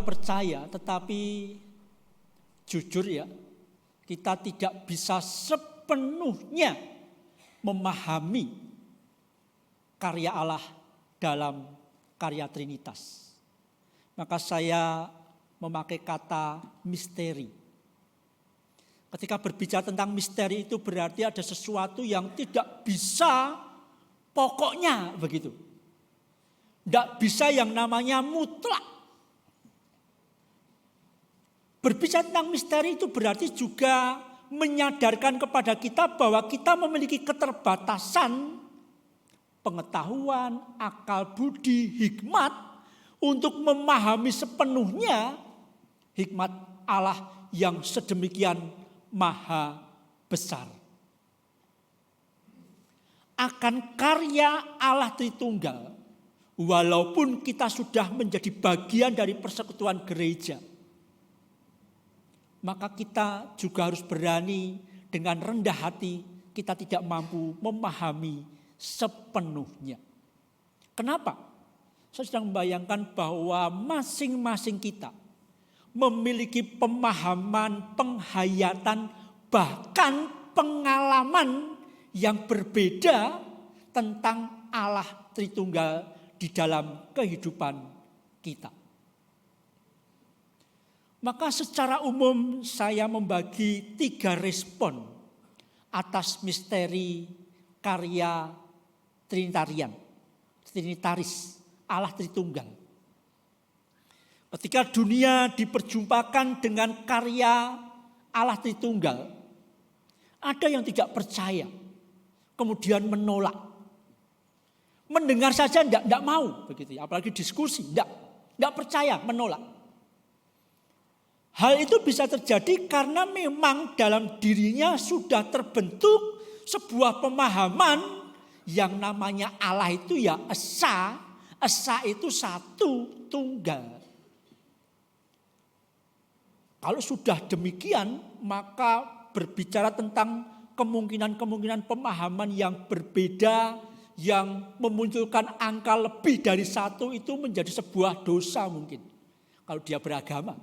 percaya, tetapi jujur ya, kita tidak bisa sepenuhnya memahami karya Allah dalam karya Trinitas. Maka saya memakai kata misteri. Ketika berbicara tentang misteri itu berarti ada sesuatu yang tidak bisa pokoknya begitu. Tidak bisa yang namanya mutlak. Berbicara tentang misteri itu berarti juga menyadarkan kepada kita bahwa kita memiliki keterbatasan pengetahuan, akal budi, hikmat untuk memahami sepenuhnya hikmat Allah yang sedemikian maha besar. Akan karya Allah Tritunggal, walaupun kita sudah menjadi bagian dari persekutuan gereja, maka kita juga harus berani dengan rendah hati, kita tidak mampu memahami sepenuhnya. Kenapa? Saya sedang membayangkan bahwa masing-masing kita memiliki pemahaman, penghayatan, bahkan pengalaman yang berbeda tentang Allah Tritunggal di dalam kehidupan kita. Maka secara umum saya membagi 3 respon atas misteri karya Trinitaris, Allah Tritunggal. Ketika dunia diperjumpakan dengan karya Allah Tritunggal, ada yang tidak percaya, kemudian menolak. Mendengar saja tidak mau, begitu ya. Apalagi diskusi, tidak percaya, menolak. Hal itu bisa terjadi karena memang dalam dirinya sudah terbentuk sebuah pemahaman yang namanya Allah itu ya esa. Esa itu satu, tunggal. Kalau sudah demikian, maka berbicara tentang kemungkinan-kemungkinan pemahaman yang berbeda, yang memunculkan angka lebih dari 1 itu menjadi sebuah dosa mungkin. Kalau dia beragama.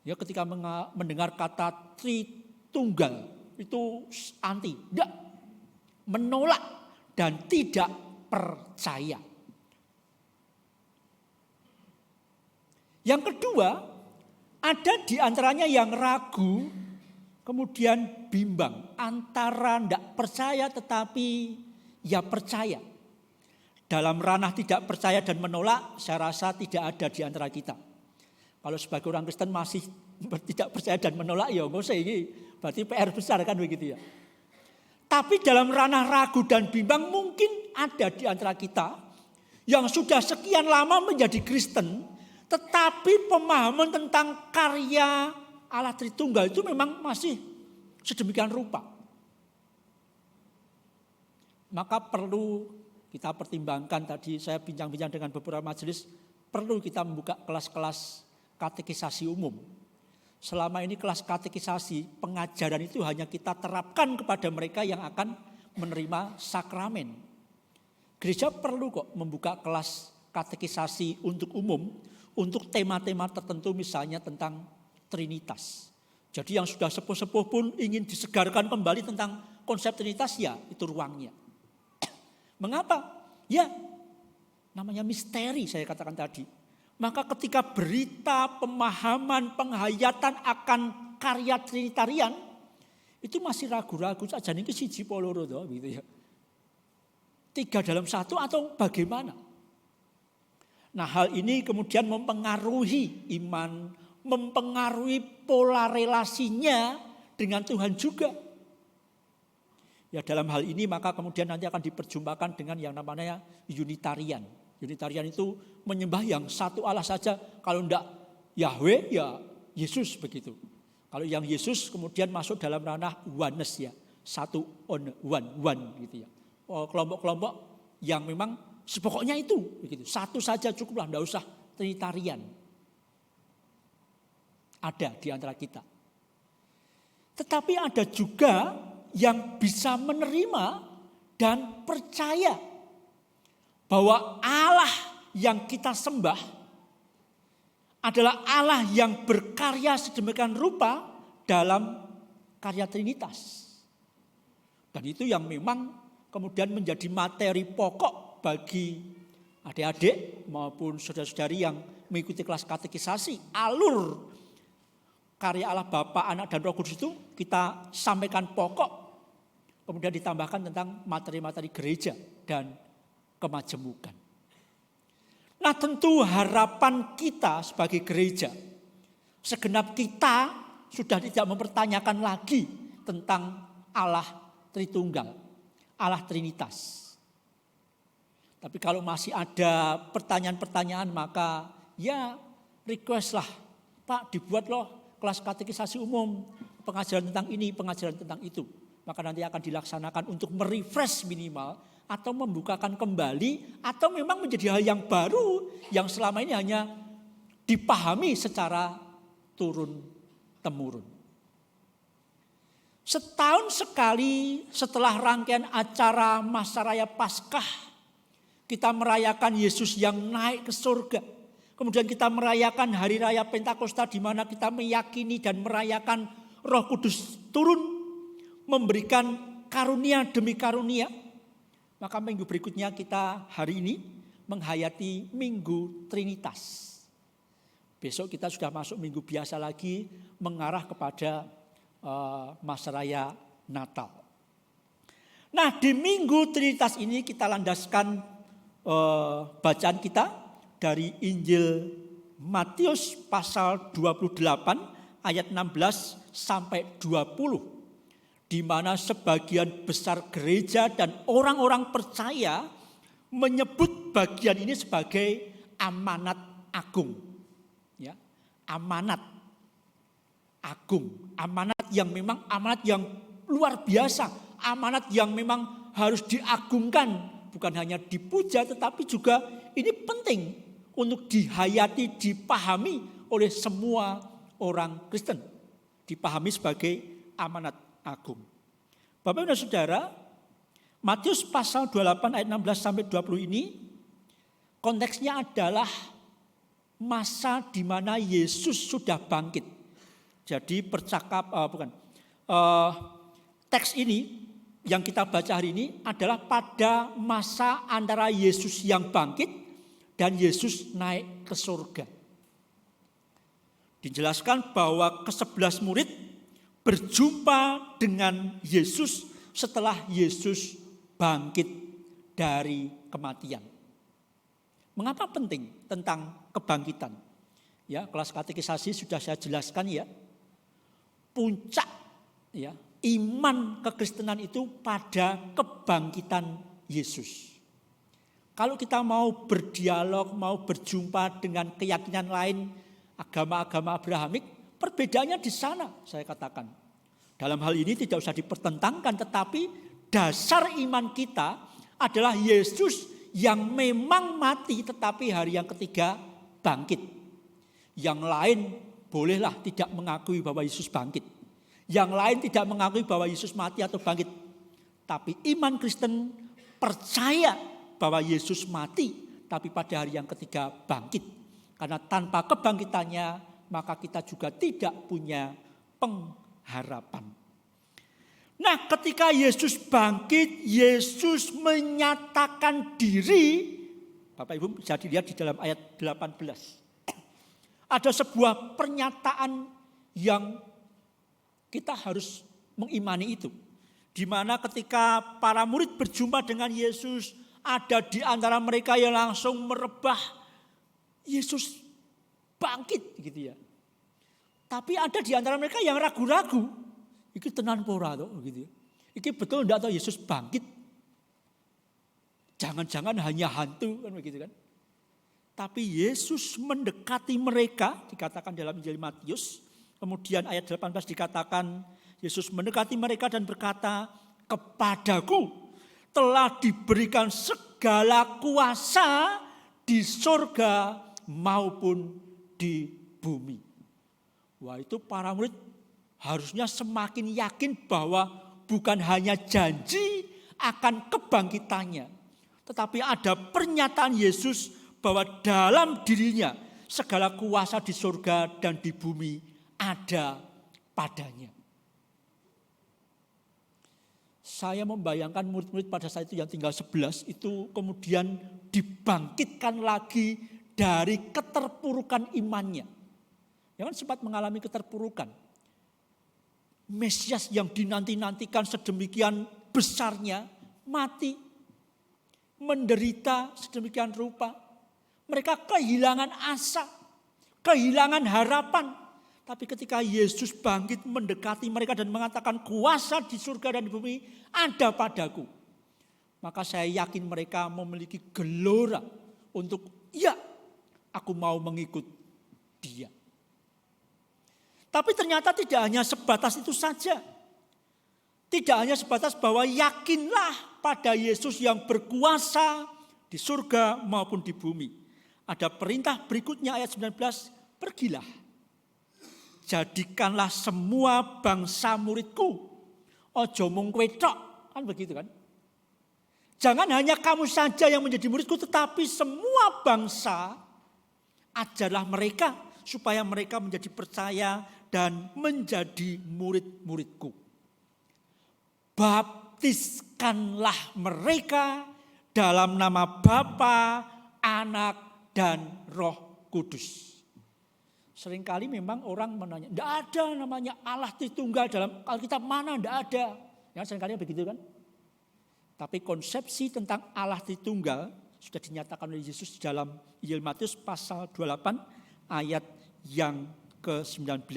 Ya, ketika mendengar kata Tritunggal itu anti, tidak, menolak dan tidak percaya. Yang kedua, ada di antaranya yang ragu, kemudian bimbang. Antara tidak percaya tetapi ya percaya. Dalam ranah tidak percaya dan menolak, saya rasa tidak ada di antara kita. Kalau sebagai orang Kristen masih tidak percaya dan menolak, ya nggak usah ini. Berarti PR besar kan begitu ya. Tapi dalam ranah ragu dan bimbang mungkin ada di antara kita yang sudah sekian lama menjadi Kristen, tetapi pemahaman tentang karya Allah Tritunggal itu memang masih sedemikian rupa. Maka perlu kita pertimbangkan, tadi saya bincang-bincang dengan beberapa majelis, perlu kita membuka kelas-kelas katekisasi umum. Selama ini kelas katekisasi, pengajaran itu hanya kita terapkan kepada mereka yang akan menerima sakramen. Gereja perlu kok membuka kelas katekisasi untuk umum, untuk tema-tema tertentu misalnya tentang Trinitas. Jadi yang sudah sepuh-sepuh pun ingin disegarkan kembali tentang konsep Trinitas, ya itu ruangnya. Mengapa? Ya namanya misteri saya katakan tadi. Maka ketika berita, pemahaman, penghayatan akan karya Trinitarian itu masih ragu-ragu saja nih siji poloro gitu ya. 3 dalam 1 atau bagaimana? Nah, hal ini kemudian mempengaruhi iman, mempengaruhi pola relasinya dengan Tuhan juga. Ya, dalam hal ini maka kemudian nanti akan diperjumpakan dengan yang namanya Unitarian. Unitarian itu menyembah yang satu Allah saja. Kalau tidak Yahweh, ya Yesus begitu. Kalau yang Yesus kemudian masuk dalam ranah oneness ya. Satu on one gitu ya. Kelompok-kelompok yang memang sepokoknya itu begitu. Satu saja cukuplah, tidak usah Trinitarian. Ada di antara kita. Tetapi ada juga yang bisa menerima dan percaya bahwa Allah yang kita sembah adalah Allah yang berkarya sedemikian rupa dalam karya Trinitas. Dan itu yang memang kemudian menjadi materi pokok bagi adik-adik maupun saudara-saudari yang mengikuti kelas katekisasi. Alur karya Allah Bapa, Anak, dan Roh Kudus itu kita sampaikan pokok, kemudian ditambahkan tentang materi-materi gereja dan kemajemukan. Nah, tentu harapan kita sebagai gereja, segenap kita sudah tidak mempertanyakan lagi tentang Allah Tritunggal, Allah Trinitas. Tapi kalau masih ada pertanyaan-pertanyaan, maka ya request lah, Pak, dibuat loh kelas katekisasi umum, pengajaran tentang ini, pengajaran tentang itu. Maka nanti akan dilaksanakan untuk merefresh minimal, atau membukakan kembali, atau memang menjadi hal yang baru yang selama ini hanya dipahami secara turun-temurun. Setahun sekali setelah rangkaian acara Masa Raya Paskah, kita merayakan Yesus yang naik ke surga. Kemudian kita merayakan Hari Raya Pentakosta, di mana kita meyakini dan merayakan Roh Kudus turun, memberikan karunia demi karunia. Maka minggu berikutnya kita hari ini menghayati Minggu Trinitas. Besok kita sudah masuk minggu biasa lagi, mengarah kepada Masa Raya Natal. Nah, di Minggu Trinitas ini kita landaskan bacaan kita dari Injil Matius pasal 28 ayat 16 sampai 20. Di mana sebagian besar gereja dan orang-orang percaya menyebut bagian ini sebagai amanat agung. Ya, amanat agung, amanat yang memang amanat yang luar biasa, amanat yang memang harus diagungkan, bukan hanya dipuja tetapi juga ini penting untuk dihayati, dipahami oleh semua orang Kristen, dipahami sebagai amanat agung. Bapak dan Saudara, Matius pasal 28 ayat 16 sampai 20 ini konteksnya adalah masa di mana Yesus sudah bangkit. Jadi teks ini yang kita baca hari ini adalah pada masa antara Yesus yang bangkit dan Yesus naik ke surga. Dijelaskan bahwa ke-11 murid berjumpa dengan Yesus setelah Yesus bangkit dari kematian. Mengapa penting tentang kebangkitan? Ya, kelas katekisasi sudah saya jelaskan ya. Puncak ya, iman kekristenan itu pada kebangkitan Yesus. Kalau kita mau berdialog, mau berjumpa dengan keyakinan lain, agama-agama Abrahamik, perbedaannya di sana saya katakan. Dalam hal ini tidak usah dipertentangkan, tetapi dasar iman kita adalah Yesus yang memang mati tetapi hari yang ketiga bangkit. Yang lain bolehlah tidak mengakui bahwa Yesus bangkit. Yang lain tidak mengakui bahwa Yesus mati atau bangkit. Tapi iman Kristen percaya bahwa Yesus mati tapi pada hari yang ketiga bangkit. Karena tanpa kebangkitannya maka kita juga tidak punya pengharapan. Nah, ketika Yesus bangkit, Yesus menyatakan diri. Bapak Ibu bisa dilihat di dalam ayat 18. Ada sebuah pernyataan yang kita harus mengimani itu. Di mana ketika para murid berjumpa dengan Yesus, ada di antara mereka yang langsung merebah, Yesus bangkit gitu ya. Tapi ada di antara mereka yang ragu-ragu. Iki tenan pora toh gitu ya. Iki betul ndak tahu Yesus bangkit. Jangan-jangan hanya hantu kan begitu kan. Tapi Yesus mendekati mereka, dikatakan dalam Injil Matius. Kemudian ayat 18 dikatakan Yesus mendekati mereka dan berkata, "Kepadaku telah diberikan segala kuasa di surga maupun di bumi." Wah, itu para murid harusnya semakin yakin bahwa bukan hanya janji akan kebangkitannya, tetapi ada pernyataan Yesus bahwa dalam dirinya segala kuasa di surga dan di bumi ada padanya. Saya membayangkan murid-murid pada saat itu yang tinggal 11 itu kemudian dibangkitkan lagi dari keterpurukan imannya. Yang sempat mengalami keterpurukan. Mesias yang dinanti-nantikan sedemikian besarnya mati, menderita sedemikian rupa. Mereka kehilangan asa, kehilangan harapan. Tapi ketika Yesus bangkit mendekati mereka dan mengatakan kuasa di surga dan di bumi ada padaku. Maka saya yakin mereka memiliki gelora untuk aku mau mengikut dia. Tapi ternyata tidak hanya sebatas itu saja. Tidak hanya sebatas bahwa yakinlah pada Yesus yang berkuasa di surga maupun di bumi. Ada perintah berikutnya ayat 19, pergilah. Jadikanlah semua bangsa muridku. Ojo mung kowe tok, kan begitu kan? Jangan hanya kamu saja yang menjadi muridku, tetapi semua bangsa ajarlah mereka supaya mereka menjadi percaya dan menjadi murid-muridku. Baptiskanlah mereka dalam nama Bapa, Anak, dan Roh Kudus. Seringkali memang orang menanya, tidak ada namanya Allah Tritunggal dalam Alkitab, mana tidak ada. Ya, seringkali begitu kan. Tapi konsepsi tentang Allah Tritunggal sudah dinyatakan oleh Yesus di dalam Injil Matius pasal 28 ayat yang ke-19.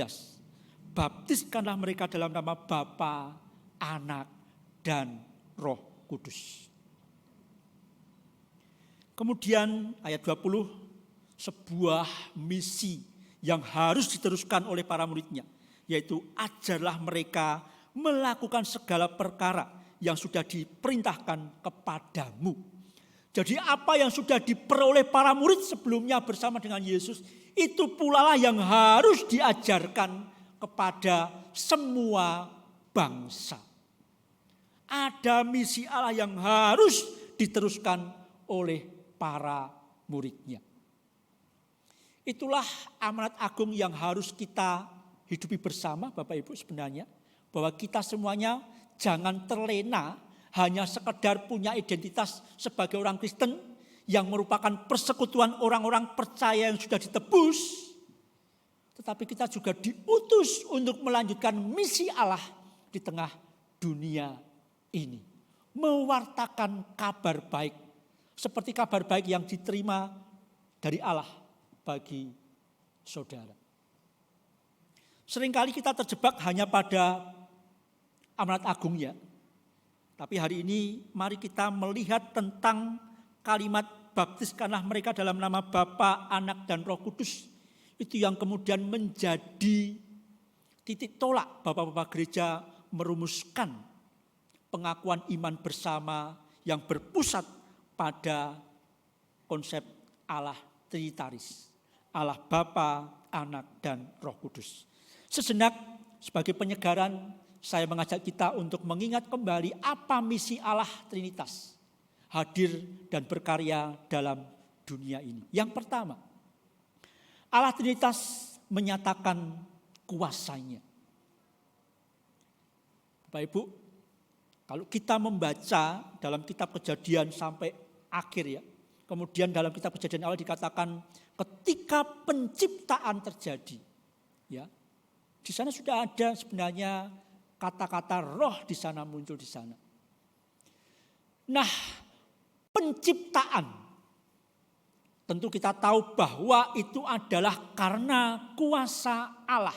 Baptiskanlah mereka dalam nama Bapa, Anak, dan Roh Kudus. Kemudian ayat 20, sebuah misi yang harus diteruskan oleh para muridnya, yaitu ajarlah mereka melakukan segala perkara yang sudah diperintahkan kepadamu. Jadi apa yang sudah diperoleh para murid sebelumnya bersama dengan Yesus, itu pula lah yang harus diajarkan kepada semua bangsa. Ada misi Allah yang harus diteruskan oleh para muridnya. Itulah amanat agung yang harus kita hidupi bersama Bapak Ibu sebenarnya. Bahwa kita semuanya jangan terlena hanya sekedar punya identitas sebagai orang Kristen yang merupakan persekutuan orang-orang percaya yang sudah ditebus. Tetapi kita juga diutus untuk melanjutkan misi Allah di tengah dunia ini. Mewartakan kabar baik. Seperti kabar baik yang diterima dari Allah bagi saudara. Seringkali kita terjebak hanya pada amanat agungnya. Tapi hari ini mari kita melihat tentang kalimat baptiskanlah mereka dalam nama Bapa, Anak, dan Roh Kudus. Itu yang kemudian menjadi titik tolak Bapak-bapak gereja merumuskan pengakuan iman bersama yang berpusat pada konsep Allah Trinitaris. Allah Bapa, Anak, dan Roh Kudus. Sejenak sebagai penyegaran saya mengajak kita untuk mengingat kembali apa misi Allah Trinitas hadir dan berkarya dalam dunia ini. Yang pertama, Allah Trinitas menyatakan kuasanya. Bapak Ibu, kalau kita membaca dalam kitab Kejadian sampai akhir ya, kemudian dalam kitab Kejadian awal dikatakan ketika penciptaan terjadi, ya, di sana sudah ada sebenarnya kata-kata roh di sana muncul di sana. Nah, penciptaan tentu kita tahu bahwa itu adalah karena kuasa Allah.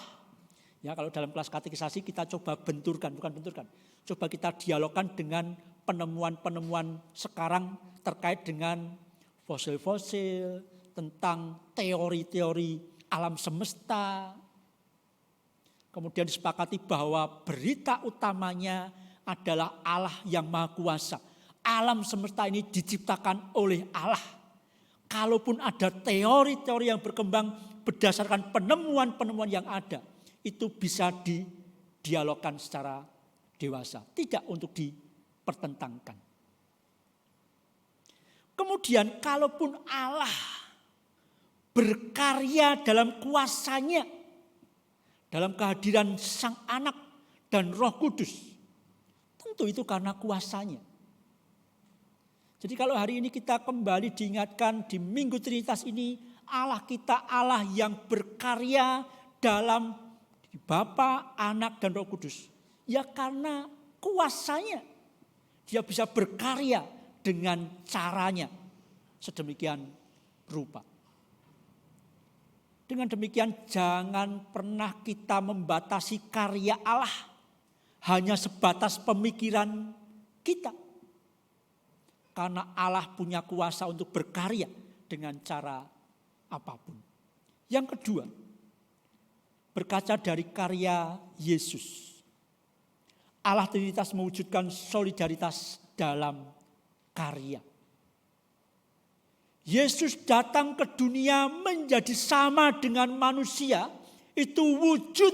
Ya, kalau dalam kelas katekisasi kita coba benturkan, bukan benturkan. Coba kita dialogkan dengan penemuan-penemuan sekarang terkait dengan fosil-fosil, tentang teori-teori alam semesta. Kemudian disepakati bahwa berita utamanya adalah Allah yang Maha Kuasa. Alam semesta ini diciptakan oleh Allah. Kalaupun ada teori-teori yang berkembang berdasarkan penemuan-penemuan yang ada, itu bisa didialogkan secara dewasa, tidak untuk dipertentangkan. Kemudian kalaupun Allah berkarya dalam kuasanya, dalam kehadiran Sang Anak dan Roh Kudus. Tentu itu karena kuasanya. Jadi kalau hari ini kita kembali diingatkan di Minggu Trinitas ini, Allah kita Allah yang berkarya dalam Bapa, Anak, dan Roh Kudus. Ya karena kuasanya dia bisa berkarya dengan caranya sedemikian rupa. Dengan demikian jangan pernah kita membatasi karya Allah hanya sebatas pemikiran kita. Karena Allah punya kuasa untuk berkarya dengan cara apapun. Yang kedua, berkaca dari karya Yesus. Allah Trinitas mewujudkan solidaritas dalam karya. Yesus datang ke dunia menjadi sama dengan manusia. Itu wujud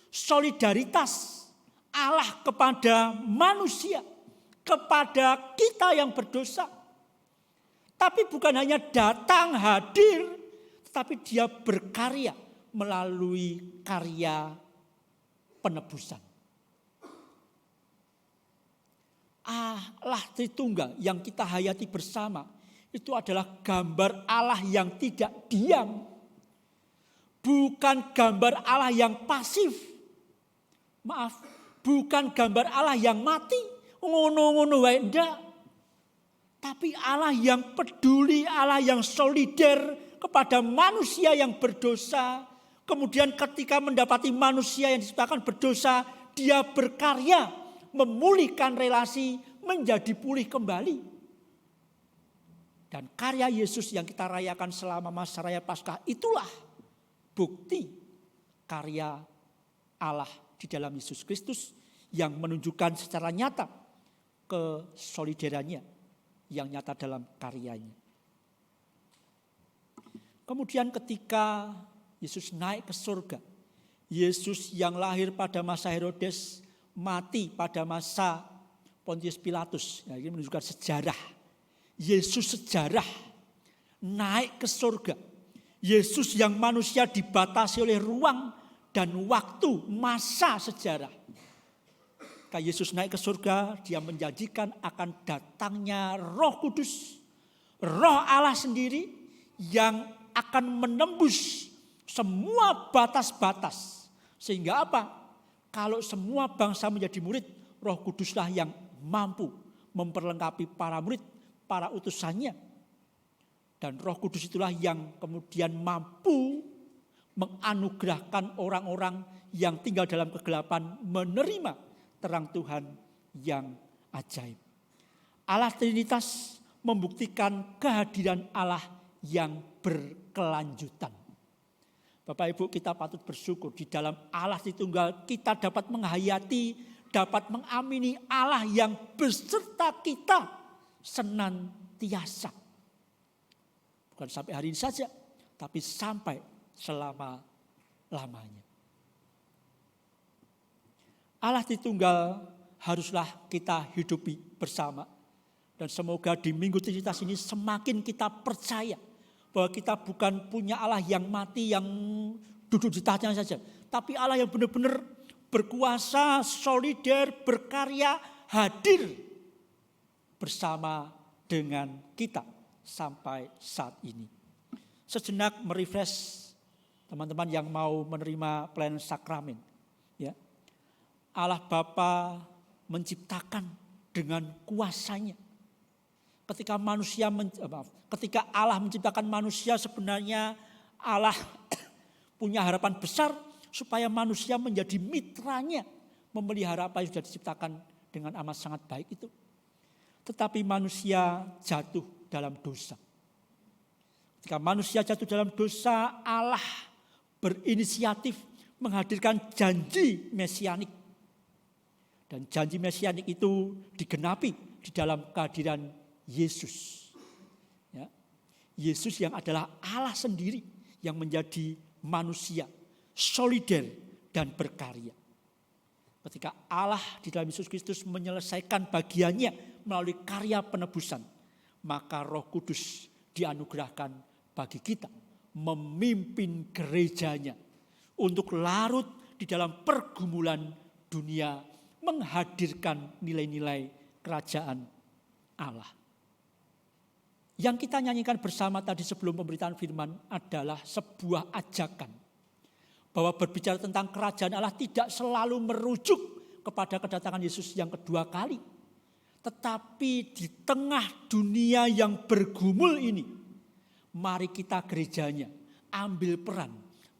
solidaritas Allah kepada manusia, kepada kita yang berdosa. Tapi bukan hanya datang hadir, tetapi dia berkarya melalui karya penebusan. Allah Tritunggal yang kita hayati bersama itu adalah gambar Allah yang tidak diam. Bukan gambar Allah yang pasif. Maaf, bukan gambar Allah yang mati. Ngono-ngono wae ndak. Tapi Allah yang peduli, Allah yang solider kepada manusia yang berdosa. Kemudian ketika mendapati manusia yang diciptakan berdosa, dia berkarya memulihkan relasi menjadi pulih kembali. Dan karya Yesus yang kita rayakan selama masa raya Paskah itulah bukti karya Allah di dalam Yesus Kristus yang menunjukkan secara nyata kesoliderannya yang nyata dalam karyanya. Kemudian ketika Yesus naik ke surga, Yesus yang lahir pada masa Herodes, mati pada masa Pontius Pilatus. Ini menunjukkan sejarah. Yesus sejarah naik ke surga. Yesus yang manusia dibatasi oleh ruang dan waktu, masa sejarah. Ketika Yesus naik ke surga, dia menjanjikan akan datangnya Roh Kudus, Roh Allah sendiri yang akan menembus semua batas-batas. Sehingga apa? Kalau semua bangsa menjadi murid, Roh Kuduslah yang mampu memperlengkapi para murid, para utusannya. Dan Roh Kudus itulah yang kemudian mampu menganugerahkan orang-orang yang tinggal dalam kegelapan menerima terang Tuhan yang ajaib. Allah Trinitas membuktikan kehadiran Allah yang berkelanjutan. Bapak Ibu, kita patut bersyukur di dalam Allah Tritunggal kita dapat menghayati, dapat mengamini Allah yang beserta kita senantiasa. Bukan sampai hari ini saja, tapi sampai selama-lamanya. Allah Tritunggal haruslah kita hidupi bersama. Dan semoga di Minggu Trinitas ini semakin kita percaya bahwa kita bukan punya Allah yang mati, yang duduk di tahtnya saja. Tapi Allah yang benar-benar berkuasa, solider, berkarya, hadir bersama dengan kita sampai saat ini. Sejenak merefresh teman-teman yang mau menerima pelayanan sakramen. Ya. Allah Bapa menciptakan dengan kuasanya. Ketika Allah menciptakan manusia, sebenarnya Allah punya harapan besar supaya manusia menjadi mitranya memelihara apa yang sudah diciptakan dengan amat sangat baik itu. Tetapi manusia jatuh dalam dosa. Ketika manusia jatuh dalam dosa, Allah berinisiatif menghadirkan janji mesianik. Dan janji mesianik itu digenapi di dalam kehadiran Yesus. Ya. Yesus yang adalah Allah sendiri yang menjadi manusia, solider dan berkarya. Ketika Allah di dalam Yesus Kristus menyelesaikan bagiannya melalui karya penebusan, maka Roh Kudus dianugerahkan bagi kita, memimpin gerejanya untuk larut di dalam pergumulan dunia, menghadirkan nilai-nilai kerajaan Allah. Yang kita nyanyikan bersama tadi sebelum pemberitaan firman adalah sebuah ajakan bahwa berbicara tentang kerajaan Allah tidak selalu merujuk kepada kedatangan Yesus yang kedua kali. Tetapi di tengah dunia yang bergumul ini, mari kita gerejanya ambil peran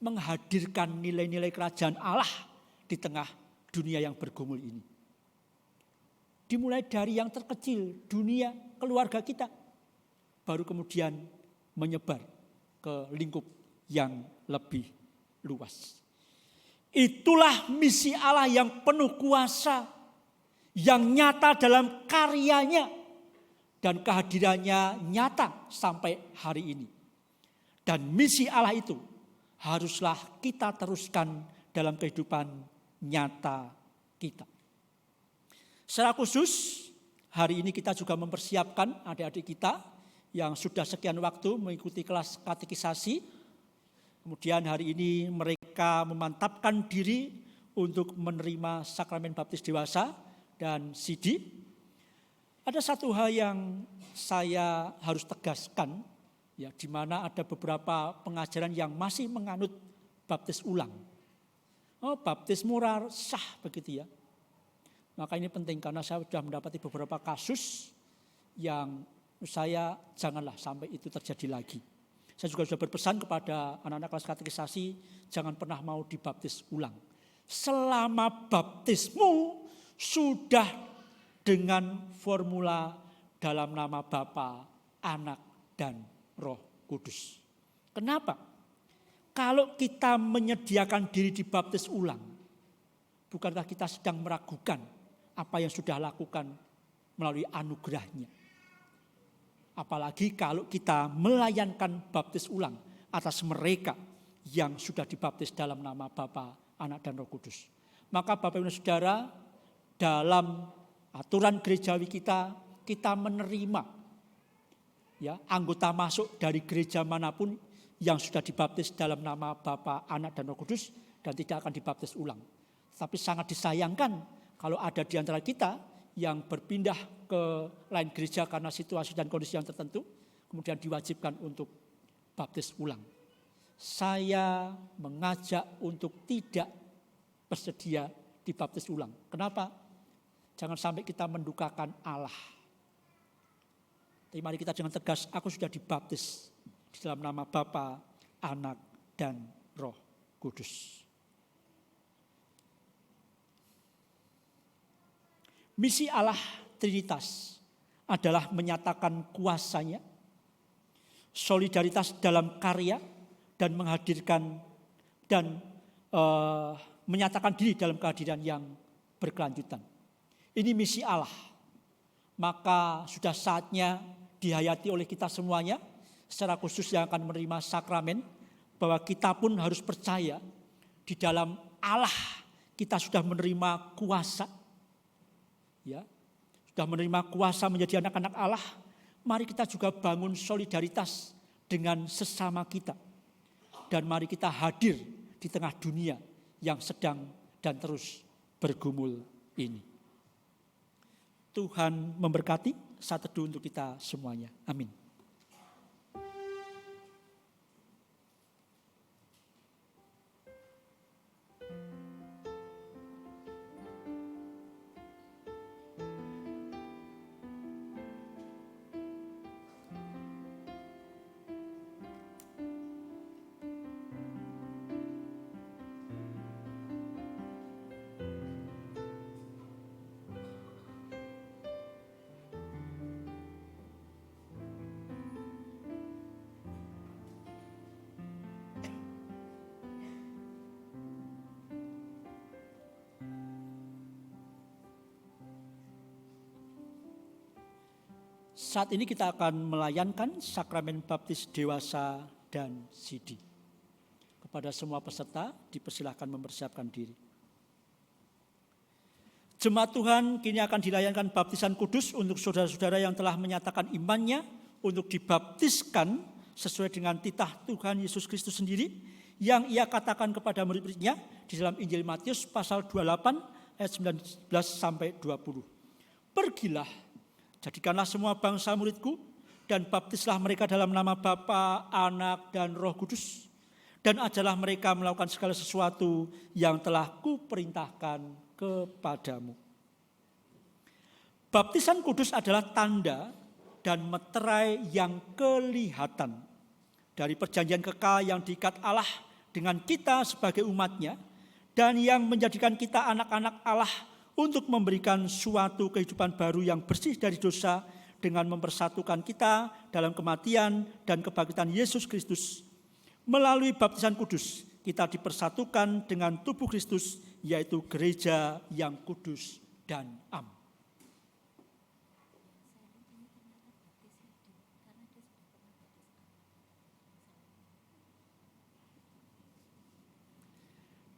menghadirkan nilai-nilai kerajaan Allah di tengah dunia yang bergumul ini. Dimulai dari yang terkecil, dunia, keluarga kita, baru kemudian menyebar ke lingkup yang lebih luas. Itulah misi Allah yang penuh kuasa, yang nyata dalam karyanya, dan kehadirannya nyata sampai hari ini. Dan misi Allah itu haruslah kita teruskan dalam kehidupan nyata kita. Secara khusus, hari ini kita juga mempersiapkan adik-adik kita yang sudah sekian waktu mengikuti kelas katekisasi. Kemudian hari ini mereka memantapkan diri untuk menerima sakramen baptis dewasa dan sidi. Ada satu hal yang saya harus tegaskan, ya, di mana ada beberapa pengajaran yang masih menganut baptis ulang. Oh, baptis murah sah begitu ya. Maka ini penting karena saya sudah mendapati beberapa kasus yang saya janganlah sampai itu terjadi lagi. Saya juga sudah berpesan kepada anak-anak kelas katekisasi, jangan pernah mau dibaptis ulang. Selama baptismu sudah dengan formula dalam nama Bapa, Anak, dan Roh Kudus. Kenapa? Kalau kita menyediakan diri dibaptis ulang, bukankah kita sedang meragukan apa yang sudah lakukan melalui anugerahnya? Apalagi kalau kita melayankan baptis ulang atas mereka yang sudah dibaptis dalam nama Bapa, Anak, dan Roh Kudus. Maka Bapak Ibu Saudara, dalam aturan gerejawi kita menerima ya anggota masuk dari gereja manapun yang sudah dibaptis dalam nama Bapa, Anak, dan Roh Kudus dan tidak akan dibaptis ulang. Tapi sangat disayangkan kalau ada di antara kita yang berpindah ke lain gereja karena situasi dan kondisi yang tertentu, kemudian diwajibkan untuk baptis ulang. Saya mengajak untuk tidak bersedia dibaptis ulang. Kenapa? Jangan sampai kita mendukakan Allah. Tapi mari kita jangan tegas, aku sudah dibaptis di dalam nama Bapa, Anak, dan Roh Kudus. Misi Allah Trinitas adalah menyatakan kuasanya, solidaritas dalam karya, dan menghadirkan dan menyatakan diri dalam kehadiran yang berkelanjutan. Ini misi Allah. Maka sudah saatnya dihayati oleh kita semuanya, secara khusus yang akan menerima sakramen, bahwa kita pun harus percaya di dalam Allah kita sudah menerima kuasa. Ya, sudah menerima kuasa menjadi anak-anak Allah, mari kita juga bangun solidaritas dengan sesama kita. Dan mari kita hadir di tengah dunia yang sedang dan terus bergumul ini. Tuhan memberkati, saat teduh untuk kita semuanya. Amin. Saat ini kita akan melayankan sakramen baptis dewasa dan sidi. Kepada semua peserta dipersilahkan mempersiapkan diri. Jemaat Tuhan, kini akan dilayankan baptisan kudus untuk saudara-saudara yang telah menyatakan imannya untuk dibaptiskan sesuai dengan titah Tuhan Yesus Kristus sendiri yang ia katakan kepada murid-muridnya di dalam Injil Matius pasal 28 ayat 19 sampai 20. Pergilah, jadikanlah semua bangsa muridku dan baptislah mereka dalam nama Bapa, Anak, dan Roh Kudus. Dan ajarlah mereka melakukan segala sesuatu yang telah kuperintahkan kepadamu. Baptisan kudus adalah tanda dan meterai yang kelihatan dari perjanjian kekal yang diikat Allah dengan kita sebagai umatnya dan yang menjadikan kita anak-anak Allah untuk memberikan suatu kehidupan baru yang bersih dari dosa dengan mempersatukan kita dalam kematian dan kebangkitan Yesus Kristus. Melalui baptisan kudus, kita dipersatukan dengan tubuh Kristus, yaitu gereja yang kudus dan am.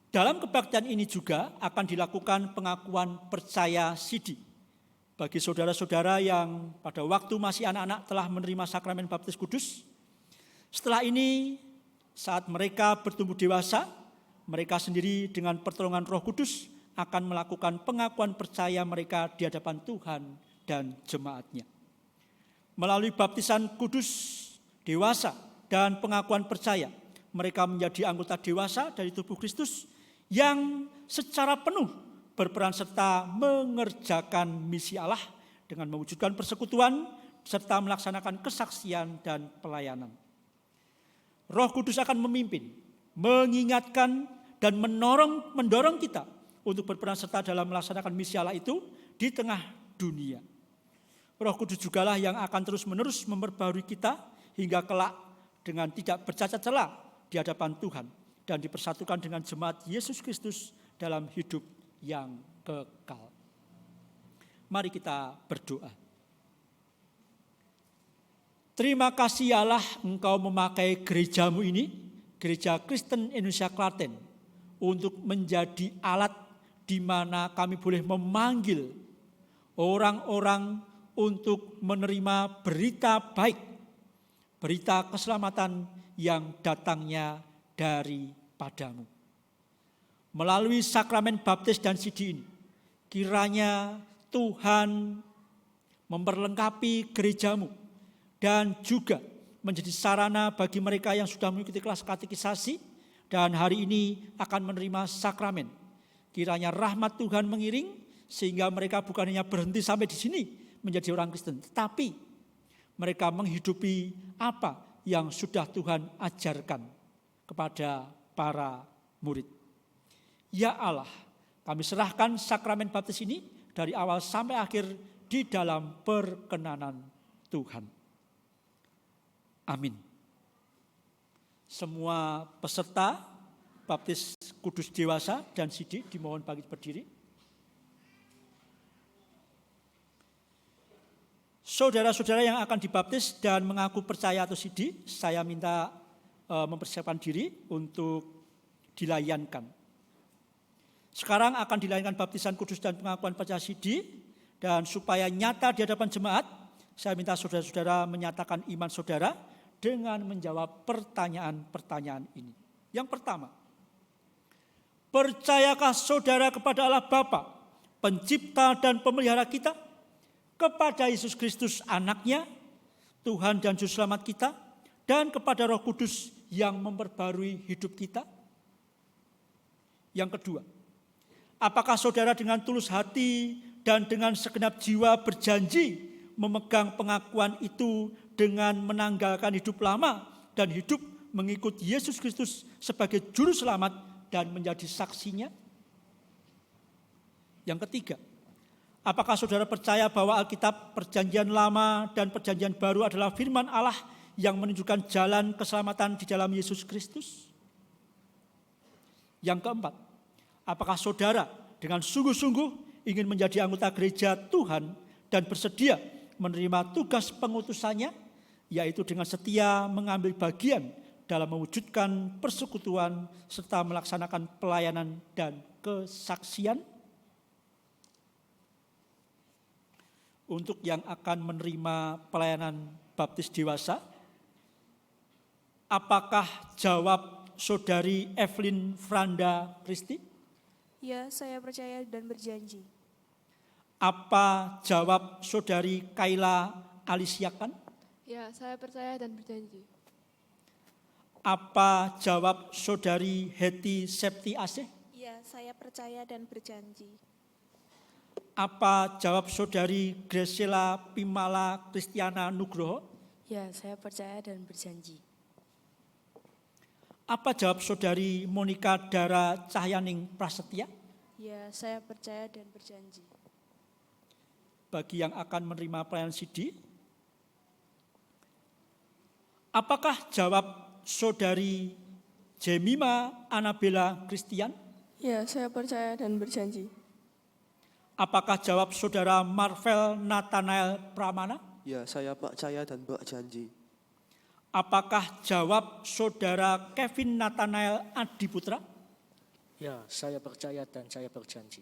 Dalam kebaktian ini juga akan dilakukan pengakuan percaya sidi bagi saudara-saudara yang pada waktu masih anak-anak telah menerima sakramen baptis kudus. Setelah ini, saat mereka bertumbuh dewasa, mereka sendiri dengan pertolongan Roh Kudus akan melakukan pengakuan percaya mereka di hadapan Tuhan dan jemaatnya. Melalui baptisan kudus dewasa dan pengakuan percaya, mereka menjadi anggota dewasa dari tubuh Kristus yang secara penuh berperan serta mengerjakan misi Allah dengan mewujudkan persekutuan serta melaksanakan kesaksian dan pelayanan. Roh Kudus akan memimpin, mengingatkan, dan mendorong kita untuk berperan serta dalam melaksanakan misi Allah itu di tengah dunia. Roh Kudus jugalah yang akan terus-menerus memperbarui kita hingga kelak dengan tidak bercacat celah di hadapan Tuhan dan dipersatukan dengan jemaat Yesus Kristus dalam hidup yang kekal. Mari kita berdoa. Terima kasih ya Allah, Engkau memakai gerejamu ini, Gereja Kristen Indonesia Klaten, untuk menjadi alat di mana kami boleh memanggil orang-orang untuk menerima berita baik, berita keselamatan yang datangnya daripadamu. Melalui sakramen baptis dan sidi ini, kiranya Tuhan memperlengkapi gerejamu dan juga menjadi sarana bagi mereka yang sudah mengikuti kelas katekisasi dan hari ini akan menerima sakramen. Kiranya rahmat Tuhan mengiring sehingga mereka bukan hanya berhenti sampai di sini menjadi orang Kristen, tetapi mereka menghidupi apa yang sudah Tuhan ajarkan kepada para murid. Ya Allah, kami serahkan sakramen baptis ini dari awal sampai akhir di dalam perkenanan Tuhan. Amin. Semua peserta baptis kudus dewasa dan sidi dimohon bangkit berdiri. Saudara-saudara yang akan dibaptis dan mengaku percaya atau sidi, saya minta mempersiapkan diri untuk dilayankan. Sekarang akan dilayankan baptisan kudus dan pengakuan percaya sidi, dan supaya nyata di hadapan jemaat, saya minta saudara-saudara menyatakan iman saudara dengan menjawab pertanyaan-pertanyaan ini. Yang pertama, percayakah saudara kepada Allah Bapa, pencipta dan pemelihara kita, kepada Yesus Kristus anaknya, Tuhan dan Juru Selamat kita, dan kepada Roh Kudus yang memperbarui hidup kita? Yang kedua, apakah saudara dengan tulus hati dan dengan segenap jiwa berjanji memegang pengakuan itu dengan menanggalkan hidup lama dan hidup mengikut Yesus Kristus sebagai Juru Selamat dan menjadi saksinya? Yang ketiga, apakah saudara percaya bahwa Alkitab Perjanjian Lama dan Perjanjian Baru adalah firman Allah yang menunjukkan jalan keselamatan di dalam Yesus Kristus? Yang keempat, apakah saudara dengan sungguh-sungguh ingin menjadi anggota gereja Tuhan dan bersedia menerima tugas pengutusannya, yaitu dengan setia mengambil bagian dalam mewujudkan persekutuan serta melaksanakan pelayanan dan kesaksian? Untuk yang akan menerima pelayanan baptis dewasa, Apakah jawab Saudari Evelyn Franda Kristi? Ya, saya percaya dan berjanji. Apa jawab Saudari Kayla Alisiakan? Ya, saya percaya dan berjanji. Apa jawab Saudari Heti Septi Asih? Ya, saya percaya dan berjanji. Apa jawab Saudari Graciela Pimala Kristiana Nugroho? Ya, saya percaya dan berjanji. Apa jawab Saudari Monika Dara Cahyaning Prasetya? Ya, saya percaya dan berjanji. Bagi yang akan menerima pelayanan CD, apakah jawab Saudari Jemima Anabella Christian? Ya, saya percaya dan berjanji. Apakah jawab Saudara Marvel Nathanael Pramana? Ya, saya percaya dan berjanji. Apakah jawab Saudara Kevin Nathanael Adiputra? Ya, saya percaya dan saya berjanji.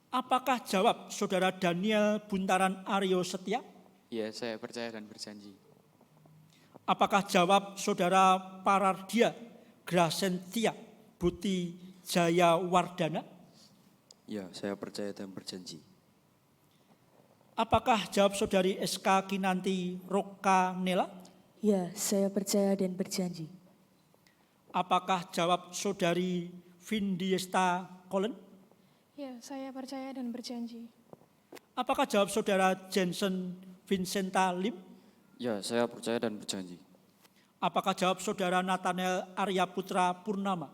Apakah jawab Saudara Daniel Buntaran Aryo Setia? Ya, saya percaya dan berjanji. Apakah jawab Saudara Parardia Grasentia Buti Jaya Wardana? Ya, saya percaya dan berjanji. Apakah jawab Saudari SK Kinanti Roka Nela? Ya, saya percaya dan berjanji. Apakah jawab Saudari Vindiesta Kolen? Ya, saya percaya dan berjanji. Apakah jawab Saudara Jensen Vincenta Lim? Ya, saya percaya dan berjanji. Apakah jawab Saudara Nathanael Arya Putra Purnama?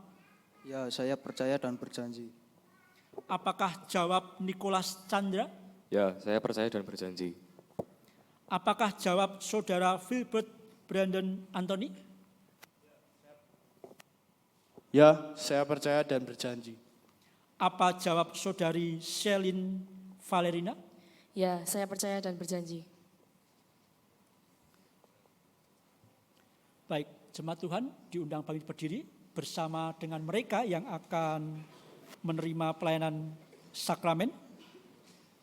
Ya, saya percaya dan berjanji. Apakah jawab Nicholas Chandra? Ya, saya percaya dan berjanji. Apakah jawab Saudara Philbert Brandon Anthony? Ya, saya percaya dan berjanji. Apa jawab Saudari Celine Valerina? Ya, saya percaya dan berjanji. Baik, jemaat Tuhan diundang bangkit berdiri bersama dengan mereka yang akan menerima pelayanan sakramen.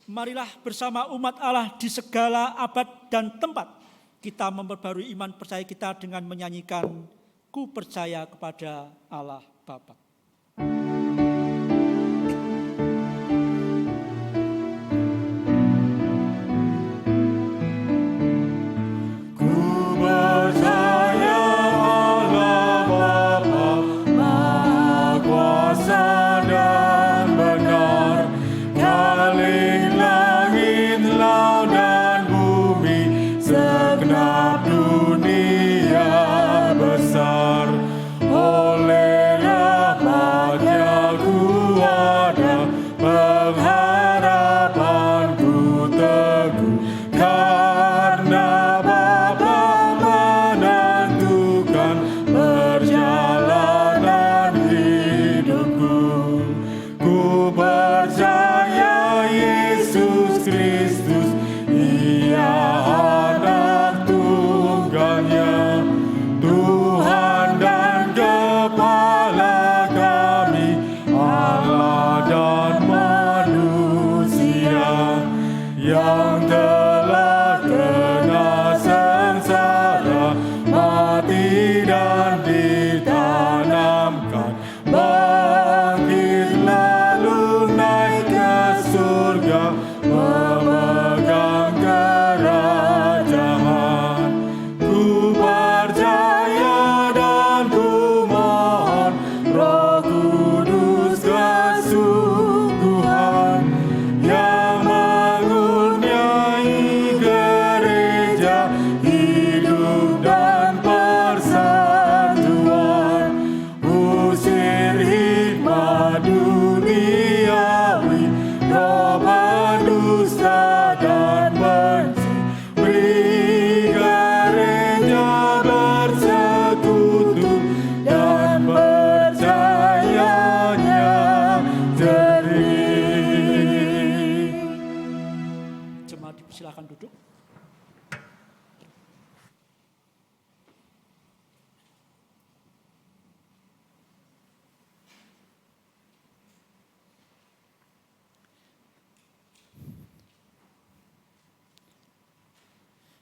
Marilah bersama umat Allah di segala abad dan tempat kita memperbarui iman percaya kita dengan menyanyikan Ku Percaya Kepada Allah Bapa.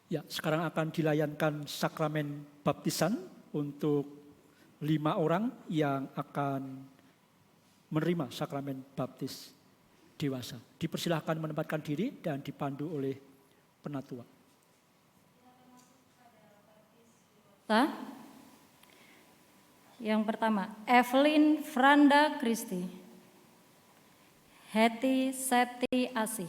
Ya, sekarang akan dilayankan sakramen baptisan untuk 5 orang yang akan menerima sakramen baptis dewasa. Dipersilahkan menempatkan diri dan dipandu oleh penatua. Yang pertama, Evelyn Franda Kristi, Heti Seti Asih,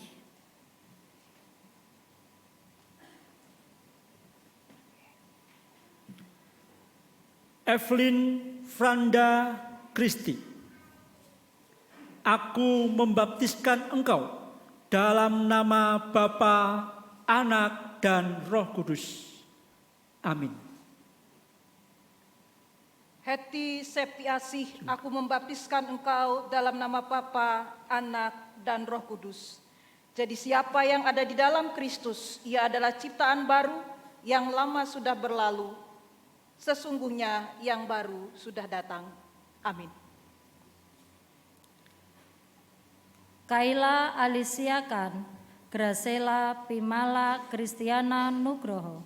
Evelyn Franda Kristi, aku membaptiskan engkau dalam nama Bapa, Anak, dan Roh Kudus. Amin. Heti Septiasih, aku membaptiskan engkau dalam nama Bapa, Anak, dan Roh Kudus. Jadi siapa yang ada di dalam Kristus, ia adalah ciptaan baru, yang lama sudah berlalu. Sesungguhnya yang baru sudah datang. Amin. Kaila Alicia Kan, Gracela Pimala Kristiana Nugroho,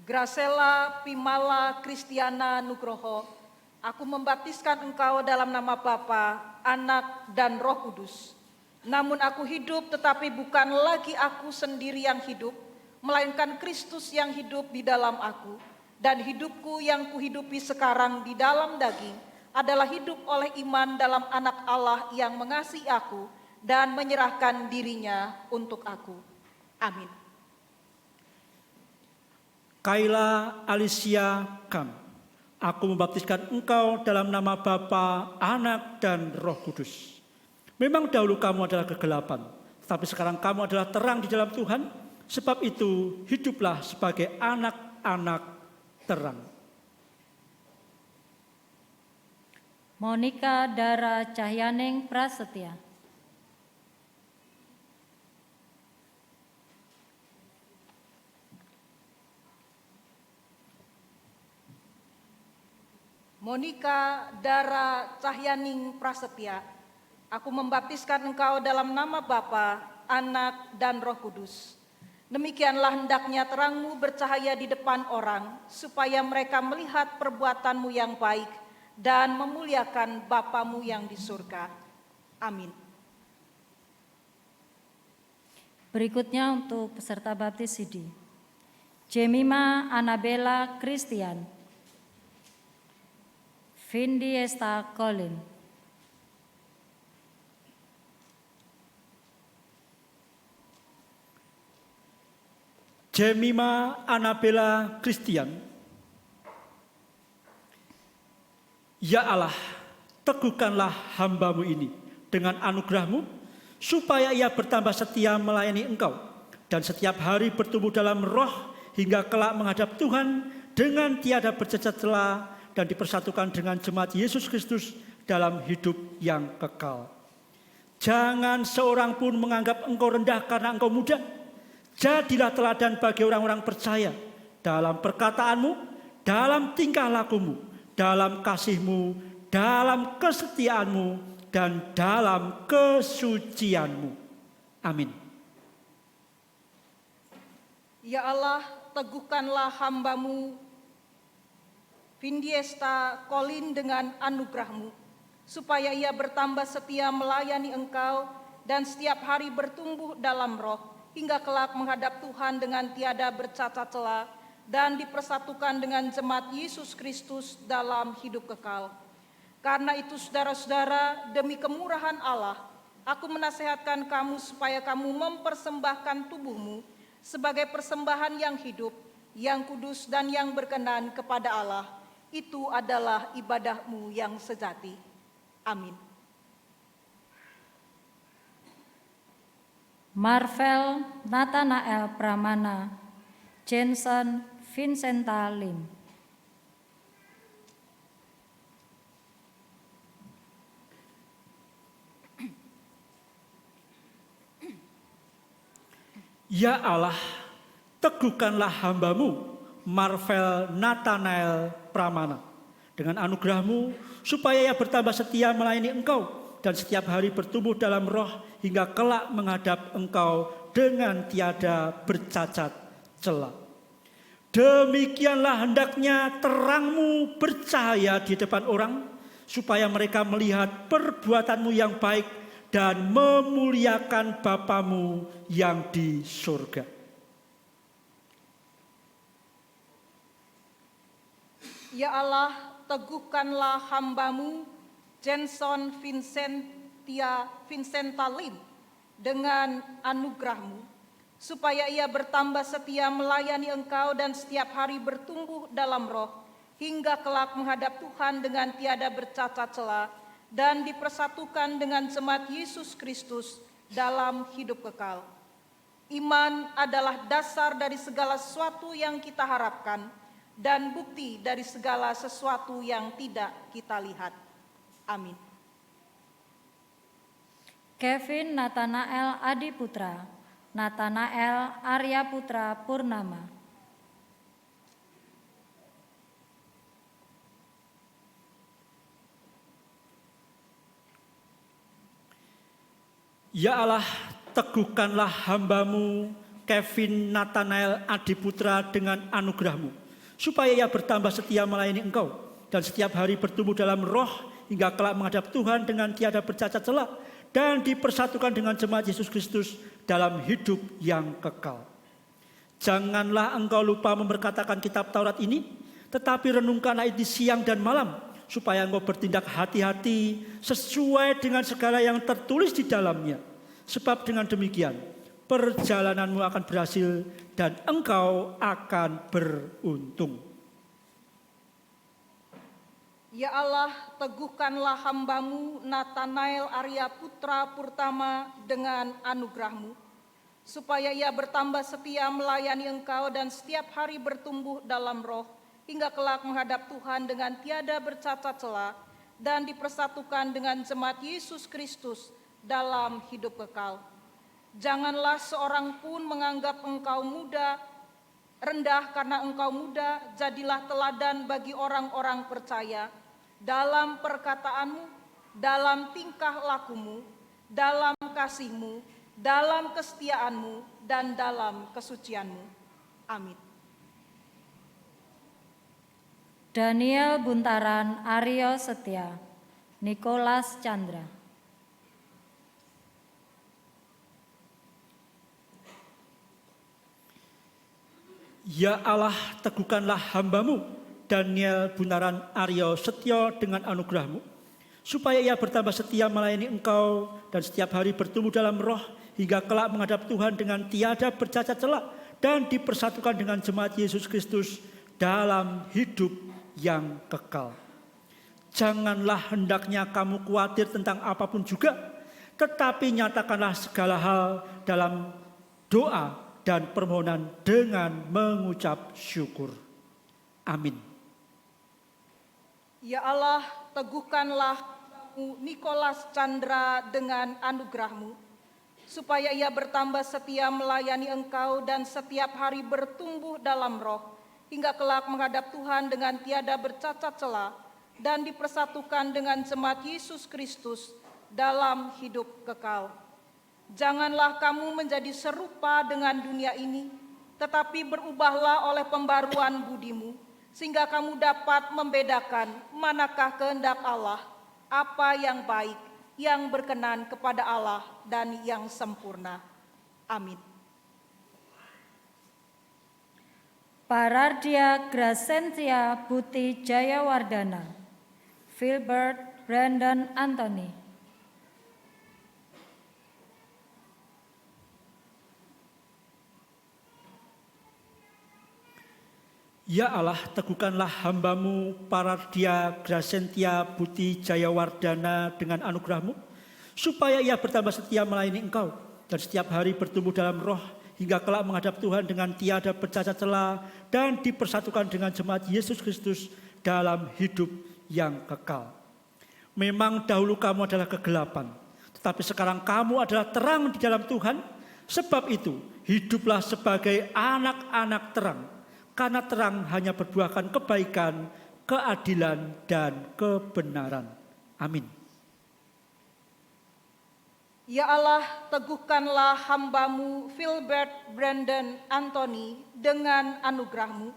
Gracela Pimala Kristiana Nugroho, aku membaptiskan engkau dalam nama Bapa, Anak, dan Roh Kudus. Namun aku hidup, tetapi bukan lagi aku sendiri yang hidup, melainkan Kristus yang hidup di dalam aku. Dan hidupku yang kuhidupi sekarang di dalam daging adalah hidup oleh iman dalam Anak Allah yang mengasihi aku dan menyerahkan dirinya untuk aku. Amin. Kaila Alicia Kam, aku membaptiskan engkau dalam nama Bapa, Anak, dan Roh Kudus. Memang dahulu kamu adalah kegelapan, tapi sekarang kamu adalah terang di dalam Tuhan. Sebab itu hiduplah sebagai anak-anak terang. Monika Dara Cahyaning Prasetya, Monika Dara Cahyaning Prasetya, aku membaptiskan engkau dalam nama Bapa, Anak, dan Roh Kudus. Demikianlah hendaknya terangmu bercahaya di depan orang, supaya mereka melihat perbuatanmu yang baik dan memuliakan Bapamu yang di surga. Amin. berikutnya untuk peserta baptis Sidi. Jemima Anabella Christian, Vindi Esta Colin, Jemima Anabella Christian. Ya Allah, teguhkanlah hamba-Mu ini dengan anugerah-Mu, supaya ia bertambah setia melayani Engkau, dan setiap hari bertumbuh dalam roh, hingga kelak menghadap Tuhan dengan tiada bercacat celah, dan dipersatukan dengan jemaat Yesus Kristus dalam hidup yang kekal. Jangan seorang pun menganggap Engkau rendah karena Engkau muda. Jadilah teladan bagi orang-orang percaya dalam perkataanmu, dalam tingkah lakumu, dalam kasihmu, dalam kesetiaanmu, dan dalam kesucianmu. Amin. Ya Allah, teguhkanlah hamba-Mu Vindiesta Colin dengan anugerah-Mu, supaya ia bertambah setia melayani Engkau dan setiap hari bertumbuh dalam roh, hingga kelak menghadap Tuhan dengan tiada bercacat celah dan dipersatukan dengan jemaat Yesus Kristus dalam hidup kekal. Karena itu saudara-saudara, demi kemurahan Allah, aku menasehatkan kamu supaya kamu mempersembahkan tubuhmu sebagai persembahan yang hidup, yang kudus dan yang berkenan kepada Allah. Itu adalah ibadahmu yang sejati. Amin. Marvel Nathanael Pramana, Jensen Vincenta Lim, Ya Allah, teguhkanlah hamba-Mu Marvel Nathanael Pramana dengan anugerah-Mu, supaya ia bertambah setia melayani Engkau dan setiap hari bertumbuh dalam roh hingga kelak menghadap Engkau dengan tiada bercacat celah. Demikianlah hendaknya terangmu bercahaya di depan orang, supaya mereka melihat perbuatanmu yang baik dan memuliakan Bapamu yang di surga. Ya Allah, teguhkanlah hamba-Mu Jenson Vincenta Lim dengan anugerah-Mu, supaya ia bertambah setia melayani Engkau dan setiap hari bertumbuh dalam roh, hingga kelak menghadap Tuhan dengan tiada bercacat celah dan dipersatukan dengan jemaat Yesus Kristus dalam hidup kekal. Iman adalah dasar dari segala sesuatu yang kita harapkan dan bukti dari segala sesuatu yang tidak kita lihat. Amin. Kevin Nathanael Adiputra, Nathanael Arya Putra Purnama. Ya Allah, teguhkanlah hamba-Mu Kevin Nathanael Adiputra dengan anugerah-Mu, supaya ia bertambah setia melayani Engkau dan setiap hari bertumbuh dalam roh hingga kelak menghadap Tuhan dengan tiada bercacat celah dan dipersatukan dengan jemaat Yesus Kristus dalam hidup yang kekal. Janganlah engkau lupa memperkatakan kitab Taurat ini, tetapi renungkanlah itu siang dan malam, supaya engkau bertindak hati-hati sesuai dengan segala yang tertulis di dalamnya. Sebab dengan demikian perjalananmu akan berhasil dan engkau akan beruntung. Ya Allah, teguhkanlah hamba-Mu Nathanael Arya Putra Purtama dengan anugerah-Mu, supaya ia bertambah setia melayani Engkau dan setiap hari bertumbuh dalam roh, hingga kelak menghadap Tuhan dengan tiada bercacat celah dan dipersatukan dengan jemaat Yesus Kristus dalam hidup kekal. Janganlah seorang pun menganggap Engkau rendah karena Engkau muda, jadilah teladan bagi orang-orang percaya dalam perkataanmu, dalam tingkah lakumu, dalam kasih-Mu, dalam kesetiaan-Mu, dan dalam kesucian-Mu. Amin. Daniel Buntaran Aryo Setia, Nikolas Chandra. Ya Allah, teguhkanlah hamba-Mu Daniel Buntaran Aryo Setio dengan anugerah-Mu, supaya ia bertambah setia melayani Engkau dan setiap hari bertumbuh dalam roh hingga kelak menghadap Tuhan dengan tiada bercacat celah dan dipersatukan dengan jemaat Yesus Kristus dalam hidup yang kekal. Janganlah hendaknya kamu khawatir tentang apapun juga, tetapi nyatakanlah segala hal dalam doa dan permohonan dengan mengucap syukur. Amin. Ya Allah, teguhkanlah Nikolas Chandra dengan anugerah-Mu, supaya ia bertambah setia melayani Engkau dan setiap hari bertumbuh dalam roh, hingga kelak menghadap Tuhan dengan tiada bercacat celah dan dipersatukan dengan jemaat Yesus Kristus dalam hidup kekal. Janganlah kamu menjadi serupa dengan dunia ini, tetapi berubahlah oleh pembaruan budimu, sehingga kamu dapat membedakan manakah kehendak Allah, apa yang baik, yang berkenan kepada Allah, dan yang sempurna. Amin. Parardia Gracentia Putih Jayawardana, Filbert Brandon Anthony. Ya Allah, teguhkanlah hamba-Mu Parardia Gracentia Putih Jayawardana dengan anugerah-Mu, supaya ia bertambah setia melayani Engkau dan setiap hari bertumbuh dalam roh hingga kelak menghadap Tuhan dengan tiada bercacat celah dan dipersatukan dengan jemaat Yesus Kristus dalam hidup yang kekal. Memang dahulu kamu adalah kegelapan, tetapi sekarang kamu adalah terang di dalam Tuhan. Sebab itu, hiduplah sebagai anak-anak terang, karena terang hanya berbuahkan kebaikan, keadilan, dan kebenaran. Amin. Ya Allah, teguhkanlah hamba-Mu Filbert Brandon Anthony dengan anugerah-Mu,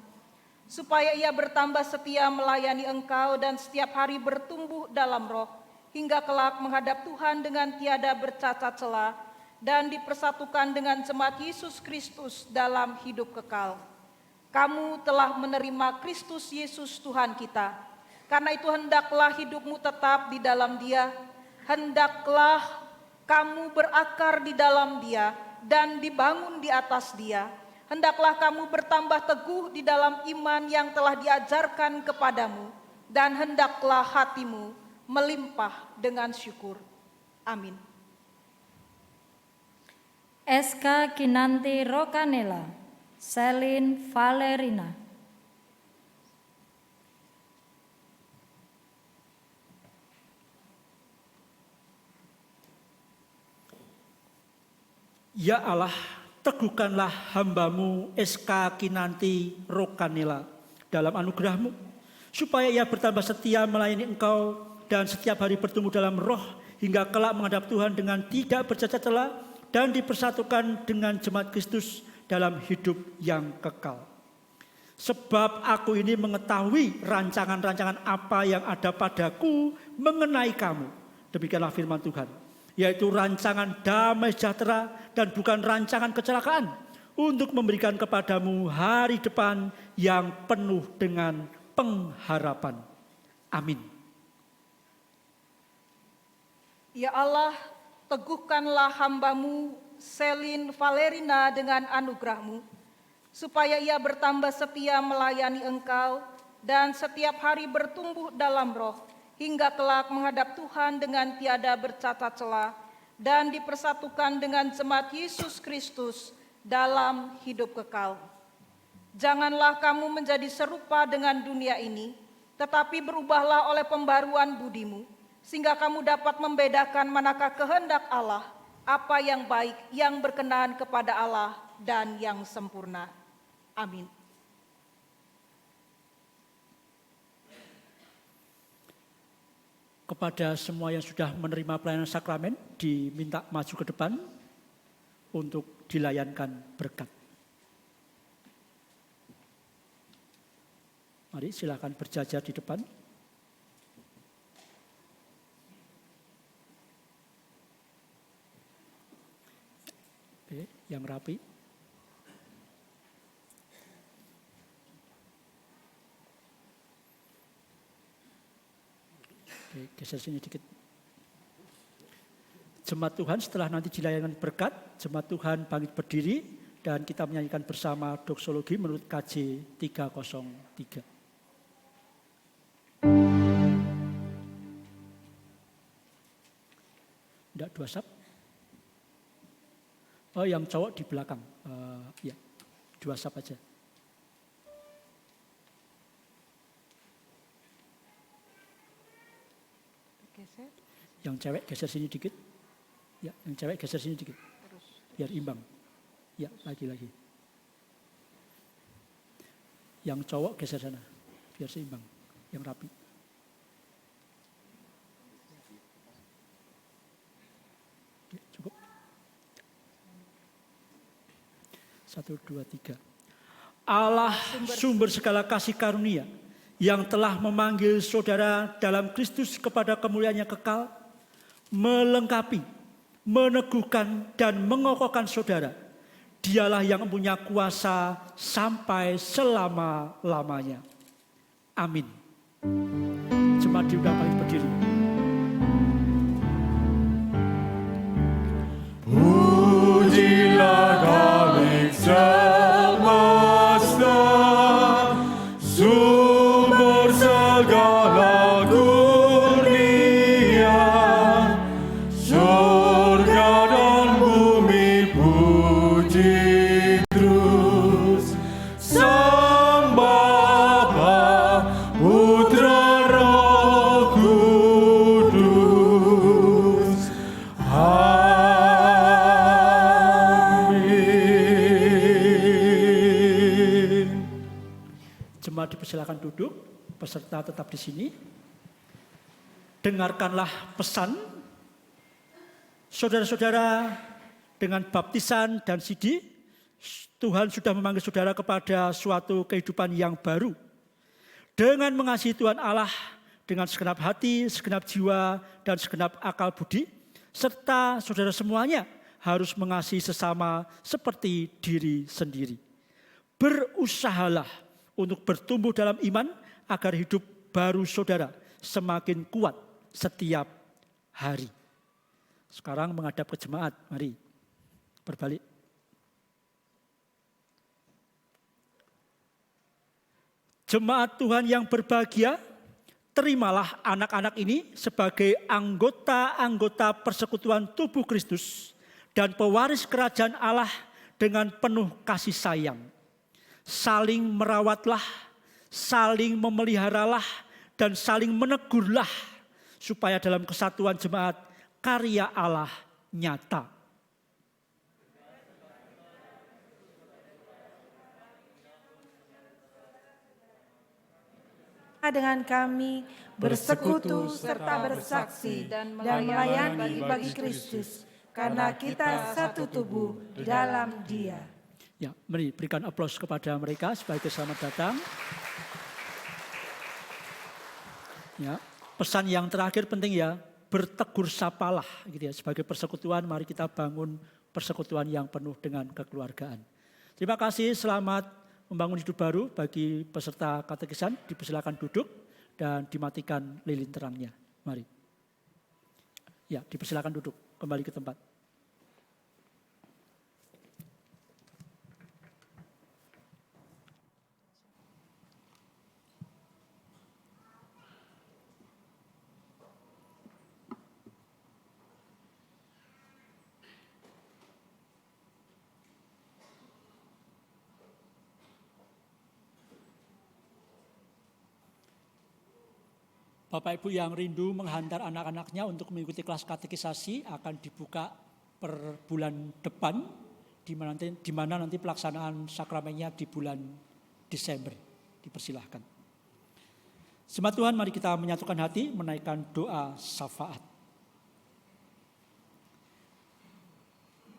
supaya ia bertambah setia melayani Engkau dan setiap hari bertumbuh dalam roh, hingga kelak menghadap Tuhan dengan tiada bercacat celah dan dipersatukan dengan jemaat Yesus Kristus dalam hidup kekal. Kamu telah menerima Kristus Yesus Tuhan kita, karena itu hendaklah hidupmu tetap di dalam Dia, hendaklah kamu berakar di dalam Dia dan dibangun di atas Dia. Hendaklah kamu bertambah teguh di dalam iman yang telah diajarkan kepadamu, dan hendaklah hatimu melimpah dengan syukur. Amin. SK Kinanti Rokanela, Selin Valerina. Ya Allah, teguhkanlah hamba-Mu SK Kinanti Rokanela dalam anugerah-Mu, supaya ia bertambah setia melayani Engkau dan setiap hari bertumbuh dalam roh, hingga kelak menghadap Tuhan dengan tidak bercacat celah dan dipersatukan dengan jemaat Kristus dalam hidup yang kekal. Sebab aku ini mengetahui rancangan-rancangan apa yang ada padaku mengenai kamu. Demikianlah firman Tuhan, yaitu rancangan damai sejahtera dan bukan rancangan kecelakaan, untuk memberikan kepadamu hari depan yang penuh dengan pengharapan. Amin. Ya Allah, teguhkanlah hamba-Mu Selin Valerina dengan anugerah-Mu, supaya ia bertambah setia melayani Engkau dan setiap hari bertumbuh dalam roh, hingga kelak menghadap Tuhan dengan tiada bercacat celah dan dipersatukan dengan jemaat Yesus Kristus dalam hidup kekal. Janganlah kamu menjadi serupa dengan dunia ini, tetapi berubahlah oleh pembaruan budimu, sehingga kamu dapat membedakan manakah kehendak Allah, apa yang baik, yang berkenan kepada Allah, dan yang sempurna. Amin. Kepada semua yang sudah menerima pelayanan sakramen, diminta maju ke depan untuk dilayankan berkat. Mari silakan berjajar di depan. Oke, yang rapi. Oke, geser sini dikit. Jemaat Tuhan setelah nanti dilayankan berkat, Jemaat Tuhan bangkit berdiri dan kita menyanyikan bersama doksologi menurut KJ 303. Tidak dua sab. Oh, yang cowok di belakang. Ya, dua sab aja. Yang cewek geser sini dikit. Ya, yang cewek geser sini dikit. Biar imbang. Ya, lagi-lagi. Yang cowok geser sana. Biar seimbang. Yang rapi. Oke, cukup. 1, 2, 3. Allah sumber segala kasih karunia, yang telah memanggil saudara dalam Kristus kepada kemuliaan yang kekal, melengkapi, meneguhkan, dan mengokohkan saudara. Dialah yang mempunyai kuasa sampai selama-lamanya. Amin. Jemaat diundang bangkit berdiri. Pujilah Kalik semesta, sumber segala kurnia, surga dan bumi puji terus. Sang Bapa, Putra, Roh Kudus. Amin. Jemaat dipersilakan duduk, peserta tetap di sini. Dengarkanlah pesan Saudara-saudara, dengan baptisan dan sidi, Tuhan sudah memanggil saudara kepada suatu kehidupan yang baru. Dengan mengasihi Tuhan Allah, dengan segenap hati, segenap jiwa, dan segenap akal budi, serta saudara semuanya harus mengasihi sesama seperti diri sendiri. Berusahalah untuk bertumbuh dalam iman agar hidup baru saudara semakin kuat setiap hari. Sekarang menghadap ke jemaat, mari berbalik. Jemaat Tuhan yang berbahagia, terimalah anak-anak ini sebagai anggota-anggota persekutuan tubuh Kristus dan pewaris kerajaan Allah dengan penuh kasih sayang. Saling merawatlah, saling memeliharalah, dan saling menegurlah supaya dalam kesatuan jemaat karya Allah nyata. Dengan kami bersekutu serta bersaksi dan melayani bagi Kristus, karena kita satu tubuh di dalam Dia. Ya, mari berikan aplaus kepada mereka sebagai selamat datang. Ya, pesan yang terakhir penting ya, bertegur sapalah gitu ya. Sebagai persekutuan, mari kita bangun persekutuan yang penuh dengan kekeluargaan. Terima kasih, selamat membangun hidup baru bagi peserta katekisan. Dipersilakan duduk dan dimatikan lilin terangnya. Mari. Ya, dipersilakan duduk kembali ke tempat. Bapak Ibu yang rindu menghantar anak-anaknya untuk mengikuti kelas katekisasi akan dibuka per bulan depan, di mana nanti pelaksanaan sakramennya di bulan Desember. Dipersilahkan. Jemaat Tuhan, mari kita menyatukan hati menaikkan doa syafaat.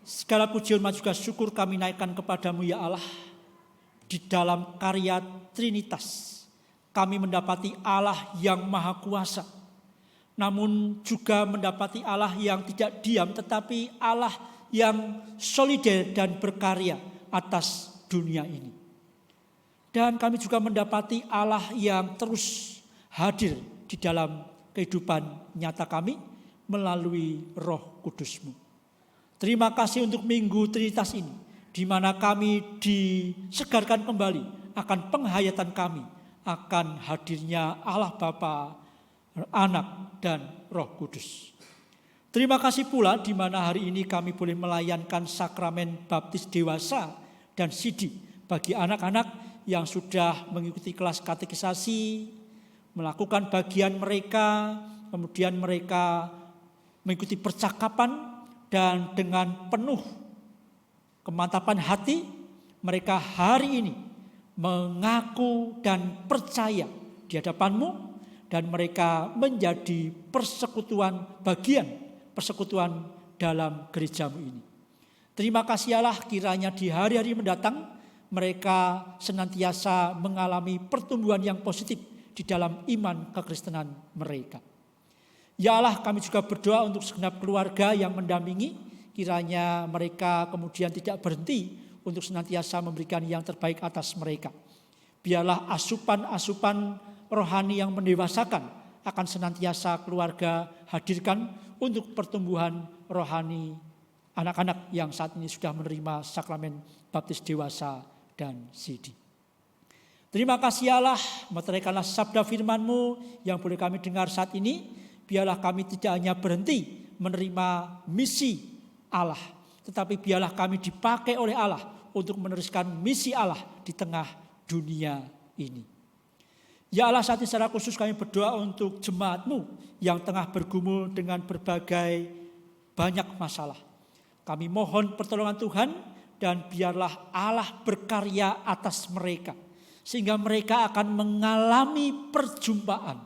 Segala puji hormat juga syukur kami naikkan kepadamu ya Allah. Di dalam karya Trinitas kami mendapati Allah yang maha kuasa, namun juga mendapati Allah yang tidak diam, tetapi Allah yang solider dan berkarya atas dunia ini. Dan kami juga mendapati Allah yang terus hadir di dalam kehidupan nyata kami melalui Roh Kudus-Mu. Terima kasih untuk Minggu Trinitas ini, di mana kami disegarkan kembali akan penghayatan kami, akan hadirnya Allah Bapa, Anak, dan Roh Kudus. Terima kasih pula di mana hari ini kami boleh melayankan sakramen baptis dewasa dan sidi bagi anak-anak yang sudah mengikuti kelas katekisasi, melakukan bagian mereka, kemudian mereka mengikuti percakapan, dan dengan penuh kemantapan hati mereka hari ini mengaku dan percaya di hadapan-Mu, dan mereka menjadi persekutuan, bagian persekutuan dalam gereja-Mu ini. Terima kasih Allah, kiranya di hari-hari mendatang mereka senantiasa mengalami pertumbuhan yang positif di dalam iman kekristenan mereka. Ya Allah, kami juga berdoa untuk segenap keluarga yang mendampingi, kiranya mereka kemudian tidak berhenti untuk senantiasa memberikan yang terbaik atas mereka. Biarlah asupan-asupan rohani yang mendewasakan akan senantiasa keluarga hadirkan untuk pertumbuhan rohani anak-anak yang saat ini sudah menerima sakramen baptis dewasa dan sidi. Terima kasih Allah, meteraikanlah sabda firman-Mu yang boleh kami dengar saat ini. Biarlah kami tidak hanya berhenti menerima misi Allah, tetapi biarlah kami dipakai oleh Allah untuk meneruskan misi Allah di tengah dunia ini. Ya Allah, saat ini secara khusus kami berdoa untuk jemaat-Mu yang tengah bergumul dengan berbagai banyak masalah. Kami mohon pertolongan Tuhan, dan biarlah Allah berkarya atas mereka, sehingga mereka akan mengalami perjumpaan,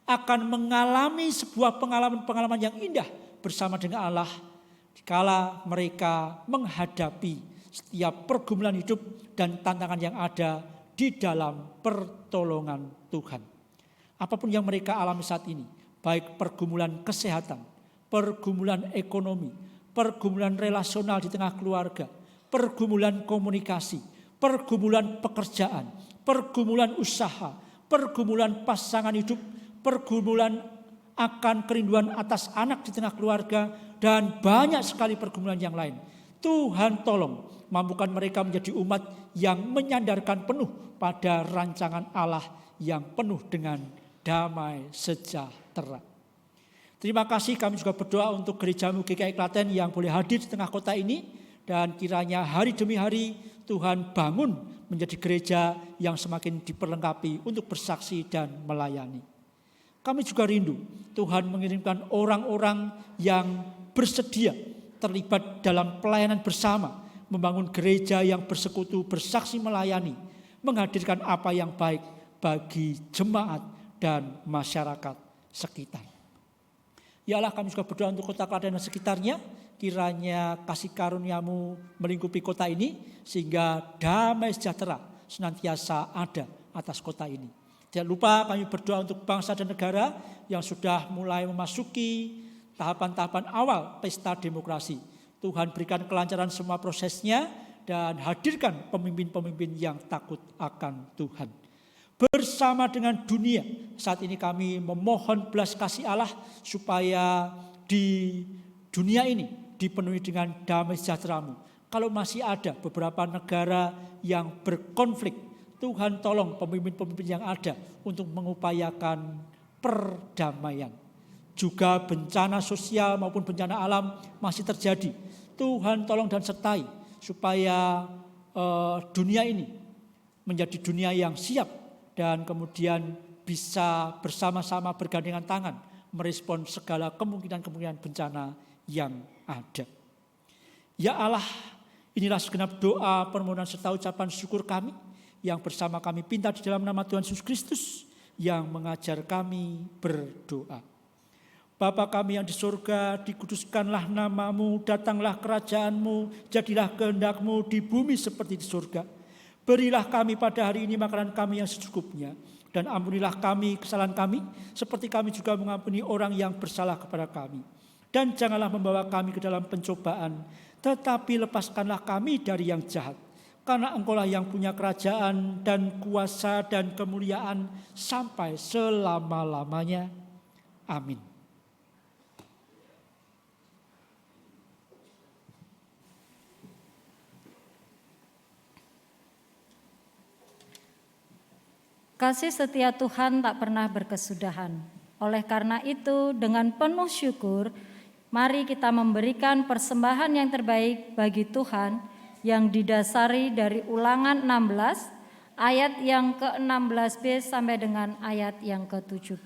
akan mengalami sebuah pengalaman-pengalaman yang indah bersama dengan Allah, dikala mereka menghadapi setiap pergumulan hidup dan tantangan yang ada di dalam pertolongan Tuhan. Apapun yang mereka alami saat ini, baik pergumulan kesehatan, pergumulan ekonomi, pergumulan relasional di tengah keluarga, pergumulan komunikasi, pergumulan pekerjaan, pergumulan usaha, pergumulan pasangan hidup, pergumulan akan kerinduan atas anak di tengah keluarga, dan banyak sekali pergumulan yang lain. Tuhan tolong mampukan mereka menjadi umat yang menyandarkan penuh pada rancangan Allah yang penuh dengan damai sejahtera. Terima kasih, kami juga berdoa untuk gerejamu GKI Klaten yang boleh hadir di tengah kota ini. Dan kiranya hari demi hari Tuhan bangun menjadi gereja yang semakin diperlengkapi untuk bersaksi dan melayani. Kami juga rindu Tuhan mengirimkan orang-orang yang bersedia terlibat dalam pelayanan bersama, membangun gereja yang bersekutu, bersaksi melayani, menghadirkan apa yang baik bagi jemaat dan masyarakat sekitar. Ya Allah, kami juga berdoa untuk kota Klaten dan sekitarnya. Kiranya kasih karuniamu melingkupi kota ini, sehingga damai sejahtera senantiasa ada atas kota ini. Jangan lupa kami berdoa untuk bangsa dan negara yang sudah mulai memasuki tahapan-tahapan awal pesta demokrasi. Tuhan berikan kelancaran semua prosesnya dan hadirkan pemimpin-pemimpin yang takut akan Tuhan. Bersama dengan dunia, saat ini kami memohon belas kasih Allah supaya di dunia ini dipenuhi dengan damai sejahtera-Mu. Kalau masih ada beberapa negara yang berkonflik, Tuhan tolong pemimpin-pemimpin yang ada untuk mengupayakan perdamaian. Juga bencana sosial maupun bencana alam masih terjadi. Tuhan tolong dan sertai supaya dunia ini menjadi dunia yang siap dan kemudian bisa bersama-sama bergandengan tangan merespon segala kemungkinan-kemungkinan bencana yang ada. Ya Allah, inilah segenap doa, permohonan serta ucapan syukur kami yang bersama kami pinta di dalam nama Tuhan Yesus Kristus yang mengajar kami berdoa. Bapa kami yang di surga, dikuduskanlah nama-Mu, datanglah kerajaan-Mu, jadilah kehendak-Mu di bumi seperti di surga. Berilah kami pada hari ini makanan kami yang secukupnya, dan ampunilah kami kesalahan kami, seperti kami juga mengampuni orang yang bersalah kepada kami. Dan janganlah membawa kami ke dalam pencobaan, tetapi lepaskanlah kami dari yang jahat. Karena Engkaulah yang punya kerajaan dan kuasa dan kemuliaan sampai selama-lamanya. Amin. Kasih setia Tuhan tak pernah berkesudahan. Oleh karena itu, dengan penuh syukur, mari kita memberikan persembahan yang terbaik bagi Tuhan yang didasari dari Ulangan 16 ayat yang ke-16b sampai dengan ayat yang ke-17.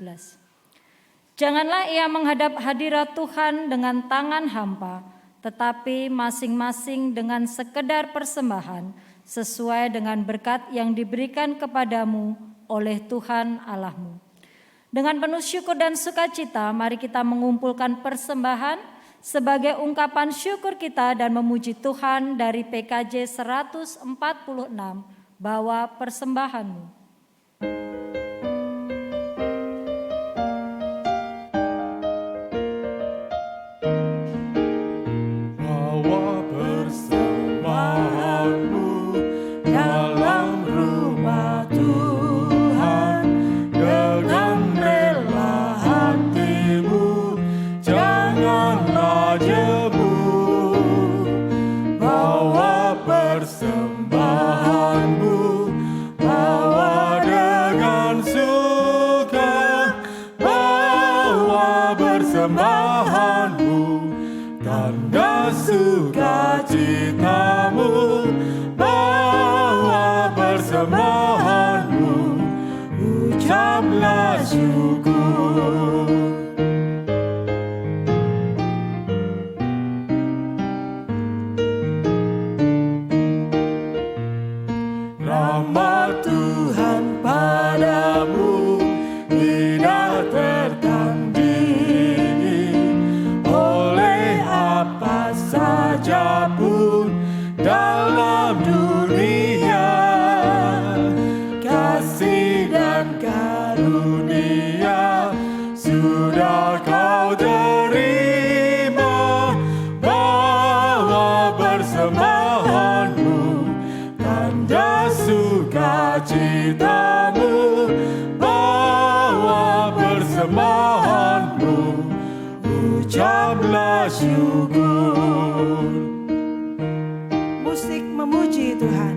Janganlah ia menghadap hadirat Tuhan dengan tangan hampa, tetapi masing-masing dengan sekedar persembahan sesuai dengan berkat yang diberikan kepadamu oleh Tuhan Allahmu. Dengan penuh syukur dan sukacita, mari kita mengumpulkan persembahan sebagai ungkapan syukur kita dan memuji Tuhan dari PKJ 146, bawa persembahanmu. dan karunia sudah kau terima, bawa persembahanmu, tanda sukacitamu, bawa persembahanmu, ucaplah syukur. Musik memuji Tuhan.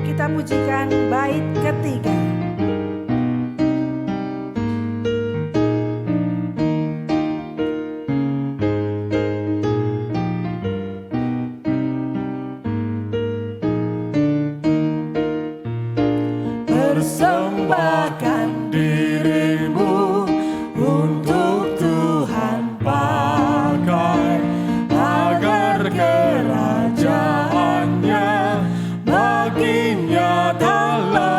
Kita pujikan bait ketiga. Persembahkan dirimu untuk Tuhan pakai, agar kerajaannya makin nyatalah.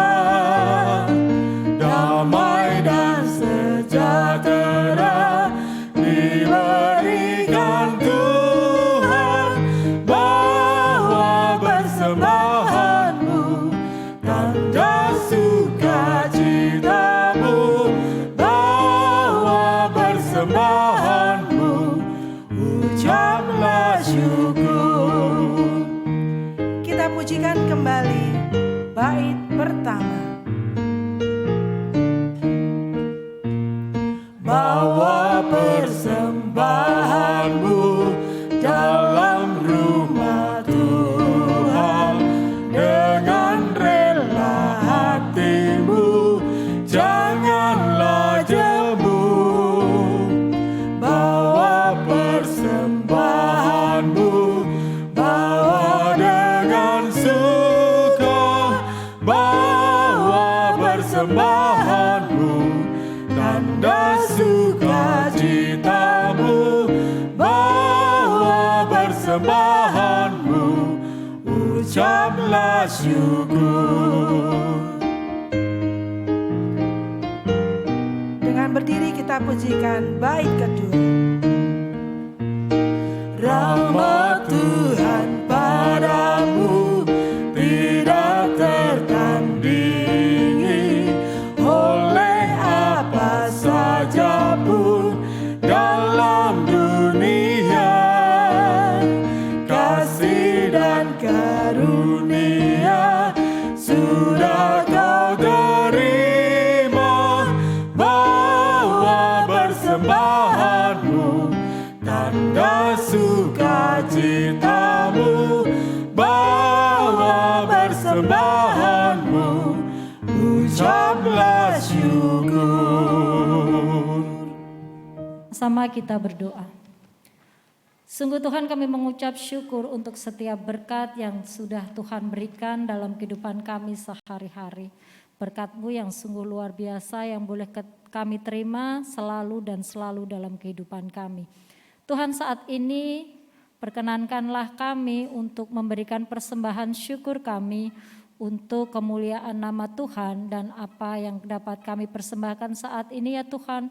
Damai dan sejahtera diberikan Tuhan, bawa persembahanmu, tanda sukacitamu, bawa persembahanmu, ucaplah syukur. Kita pujikan kembali bait pertama. Bawa persembahanmu dalam rumah Tuhan, dengan rela hatimu, janganlah jemu. Bawa persembahanmu, bawa dengan suka, bawa persembahanmu, tanda sukacitamu, bawa persembahanmu, ucaplah syukur. Dengan berdiri kita pujikan bait kedua. Rahmat Tuhan padamu tidak tertandingi oleh apa saja pun dalam dunia. Kasih dan karunia sudah kau terima, bawa persembahanmu, tanda sukacitamu, bawa persembahanmu, ucaplah syukur. Sama kita berdoa. Sungguh Tuhan, kami mengucap syukur untuk setiap berkat yang sudah Tuhan berikan dalam kehidupan kami sehari-hari. Berkat-Mu yang sungguh luar biasa yang boleh kami terima selalu dan selalu dalam kehidupan kami. Tuhan, saat ini perkenankanlah kami untuk memberikan persembahan syukur kami untuk kemuliaan nama Tuhan, dan apa yang dapat kami persembahkan saat ini ya Tuhan,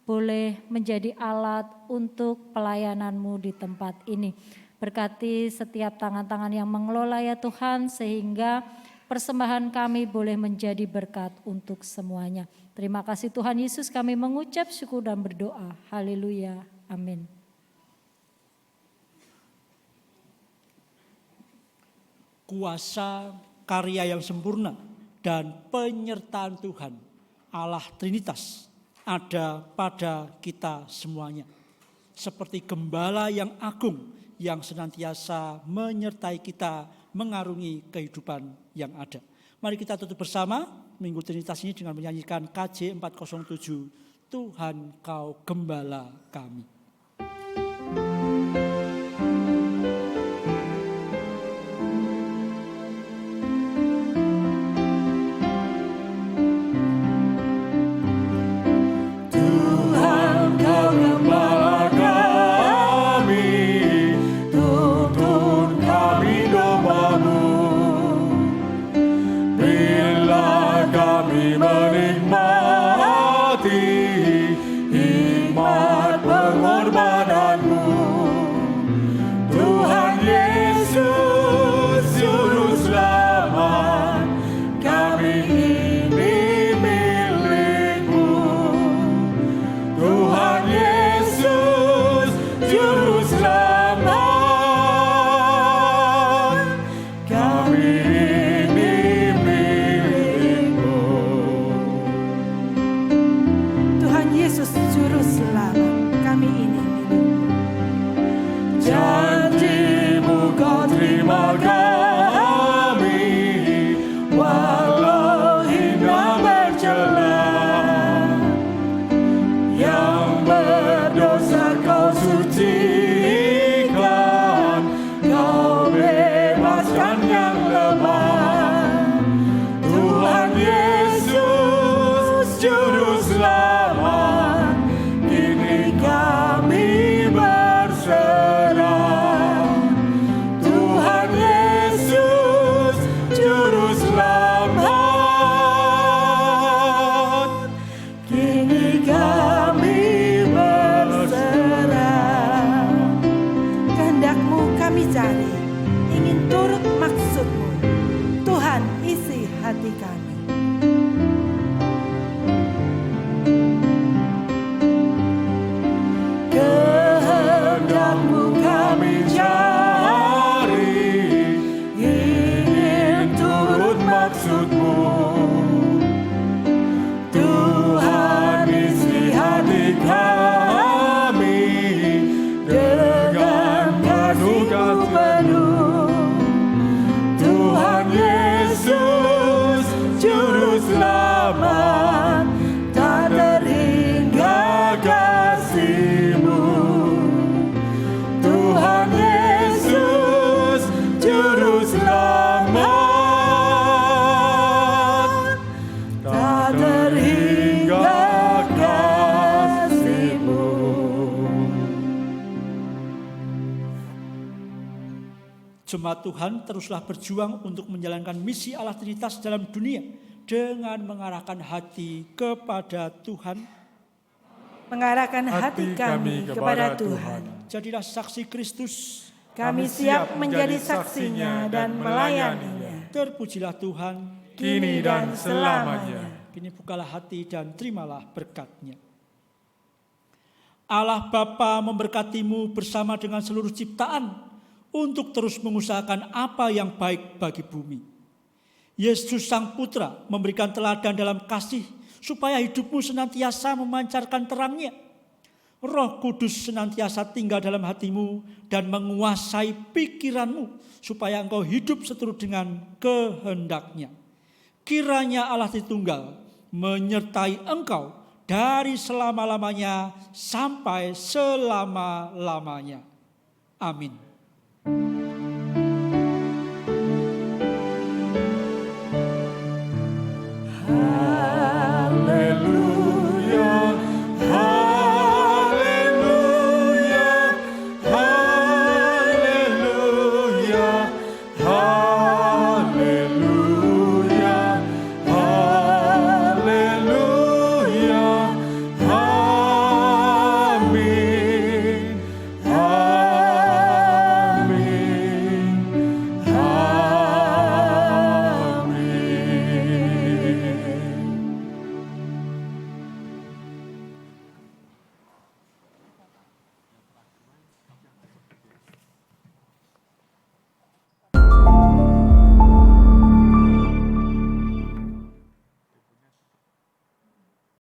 boleh menjadi alat untuk pelayanan-Mu di tempat ini. Berkati setiap tangan-tangan yang mengelola ya Tuhan, sehingga persembahan kami boleh menjadi berkat untuk semuanya. Terima kasih Tuhan Yesus, kami mengucap syukur dan berdoa. Haleluya. Amin. Kuasa, karya yang sempurna, dan penyertaan Tuhan, Allah Trinitas, ada pada kita semuanya. Seperti gembala yang agung yang senantiasa menyertai kita, mengarungi kehidupan yang ada. Mari kita tutup bersama Minggu Trinitas ini dengan menyanyikan KJ 407, Tuhan Kau Gembala Kami. Tuntun kami domba hati kami. Kehendak-Mu kami cari, ingin turut maksud-Mu. Tuhan isi hati kami dengan kasih-Mu penuh. Tuhan Yesus Juru Selamat, tak terhingga kasih-Mu. Tuhan Yesus Juru Selamat, tak terhingga kasih-Mu. Jemaat Tuhan teruslah berjuang untuk menjalankan misi Allah Trinitas dalam dunia dengan mengarahkan hati kepada Tuhan. Mengarahkan hati kami kepada Tuhan. Jadilah saksi Kristus. Kami siap menjadi saksinya dan melayaninya. Terpujilah Tuhan Kini dan selamanya. Kini bukalah hati dan terimalah berkat-Nya. Allah Bapa memberkatimu bersama dengan seluruh ciptaan untuk terus mengusahakan apa yang baik bagi bumi. Yesus Sang Putra memberikan teladan dalam kasih supaya hidupmu senantiasa memancarkan terang-Nya. Roh Kudus senantiasa tinggal dalam hatimu dan menguasai pikiranmu supaya engkau hidup seturut dengan kehendak-Nya. Kiranya Allah Tritunggal menyertai engkau dari selama-lamanya sampai selama-lamanya. Amin.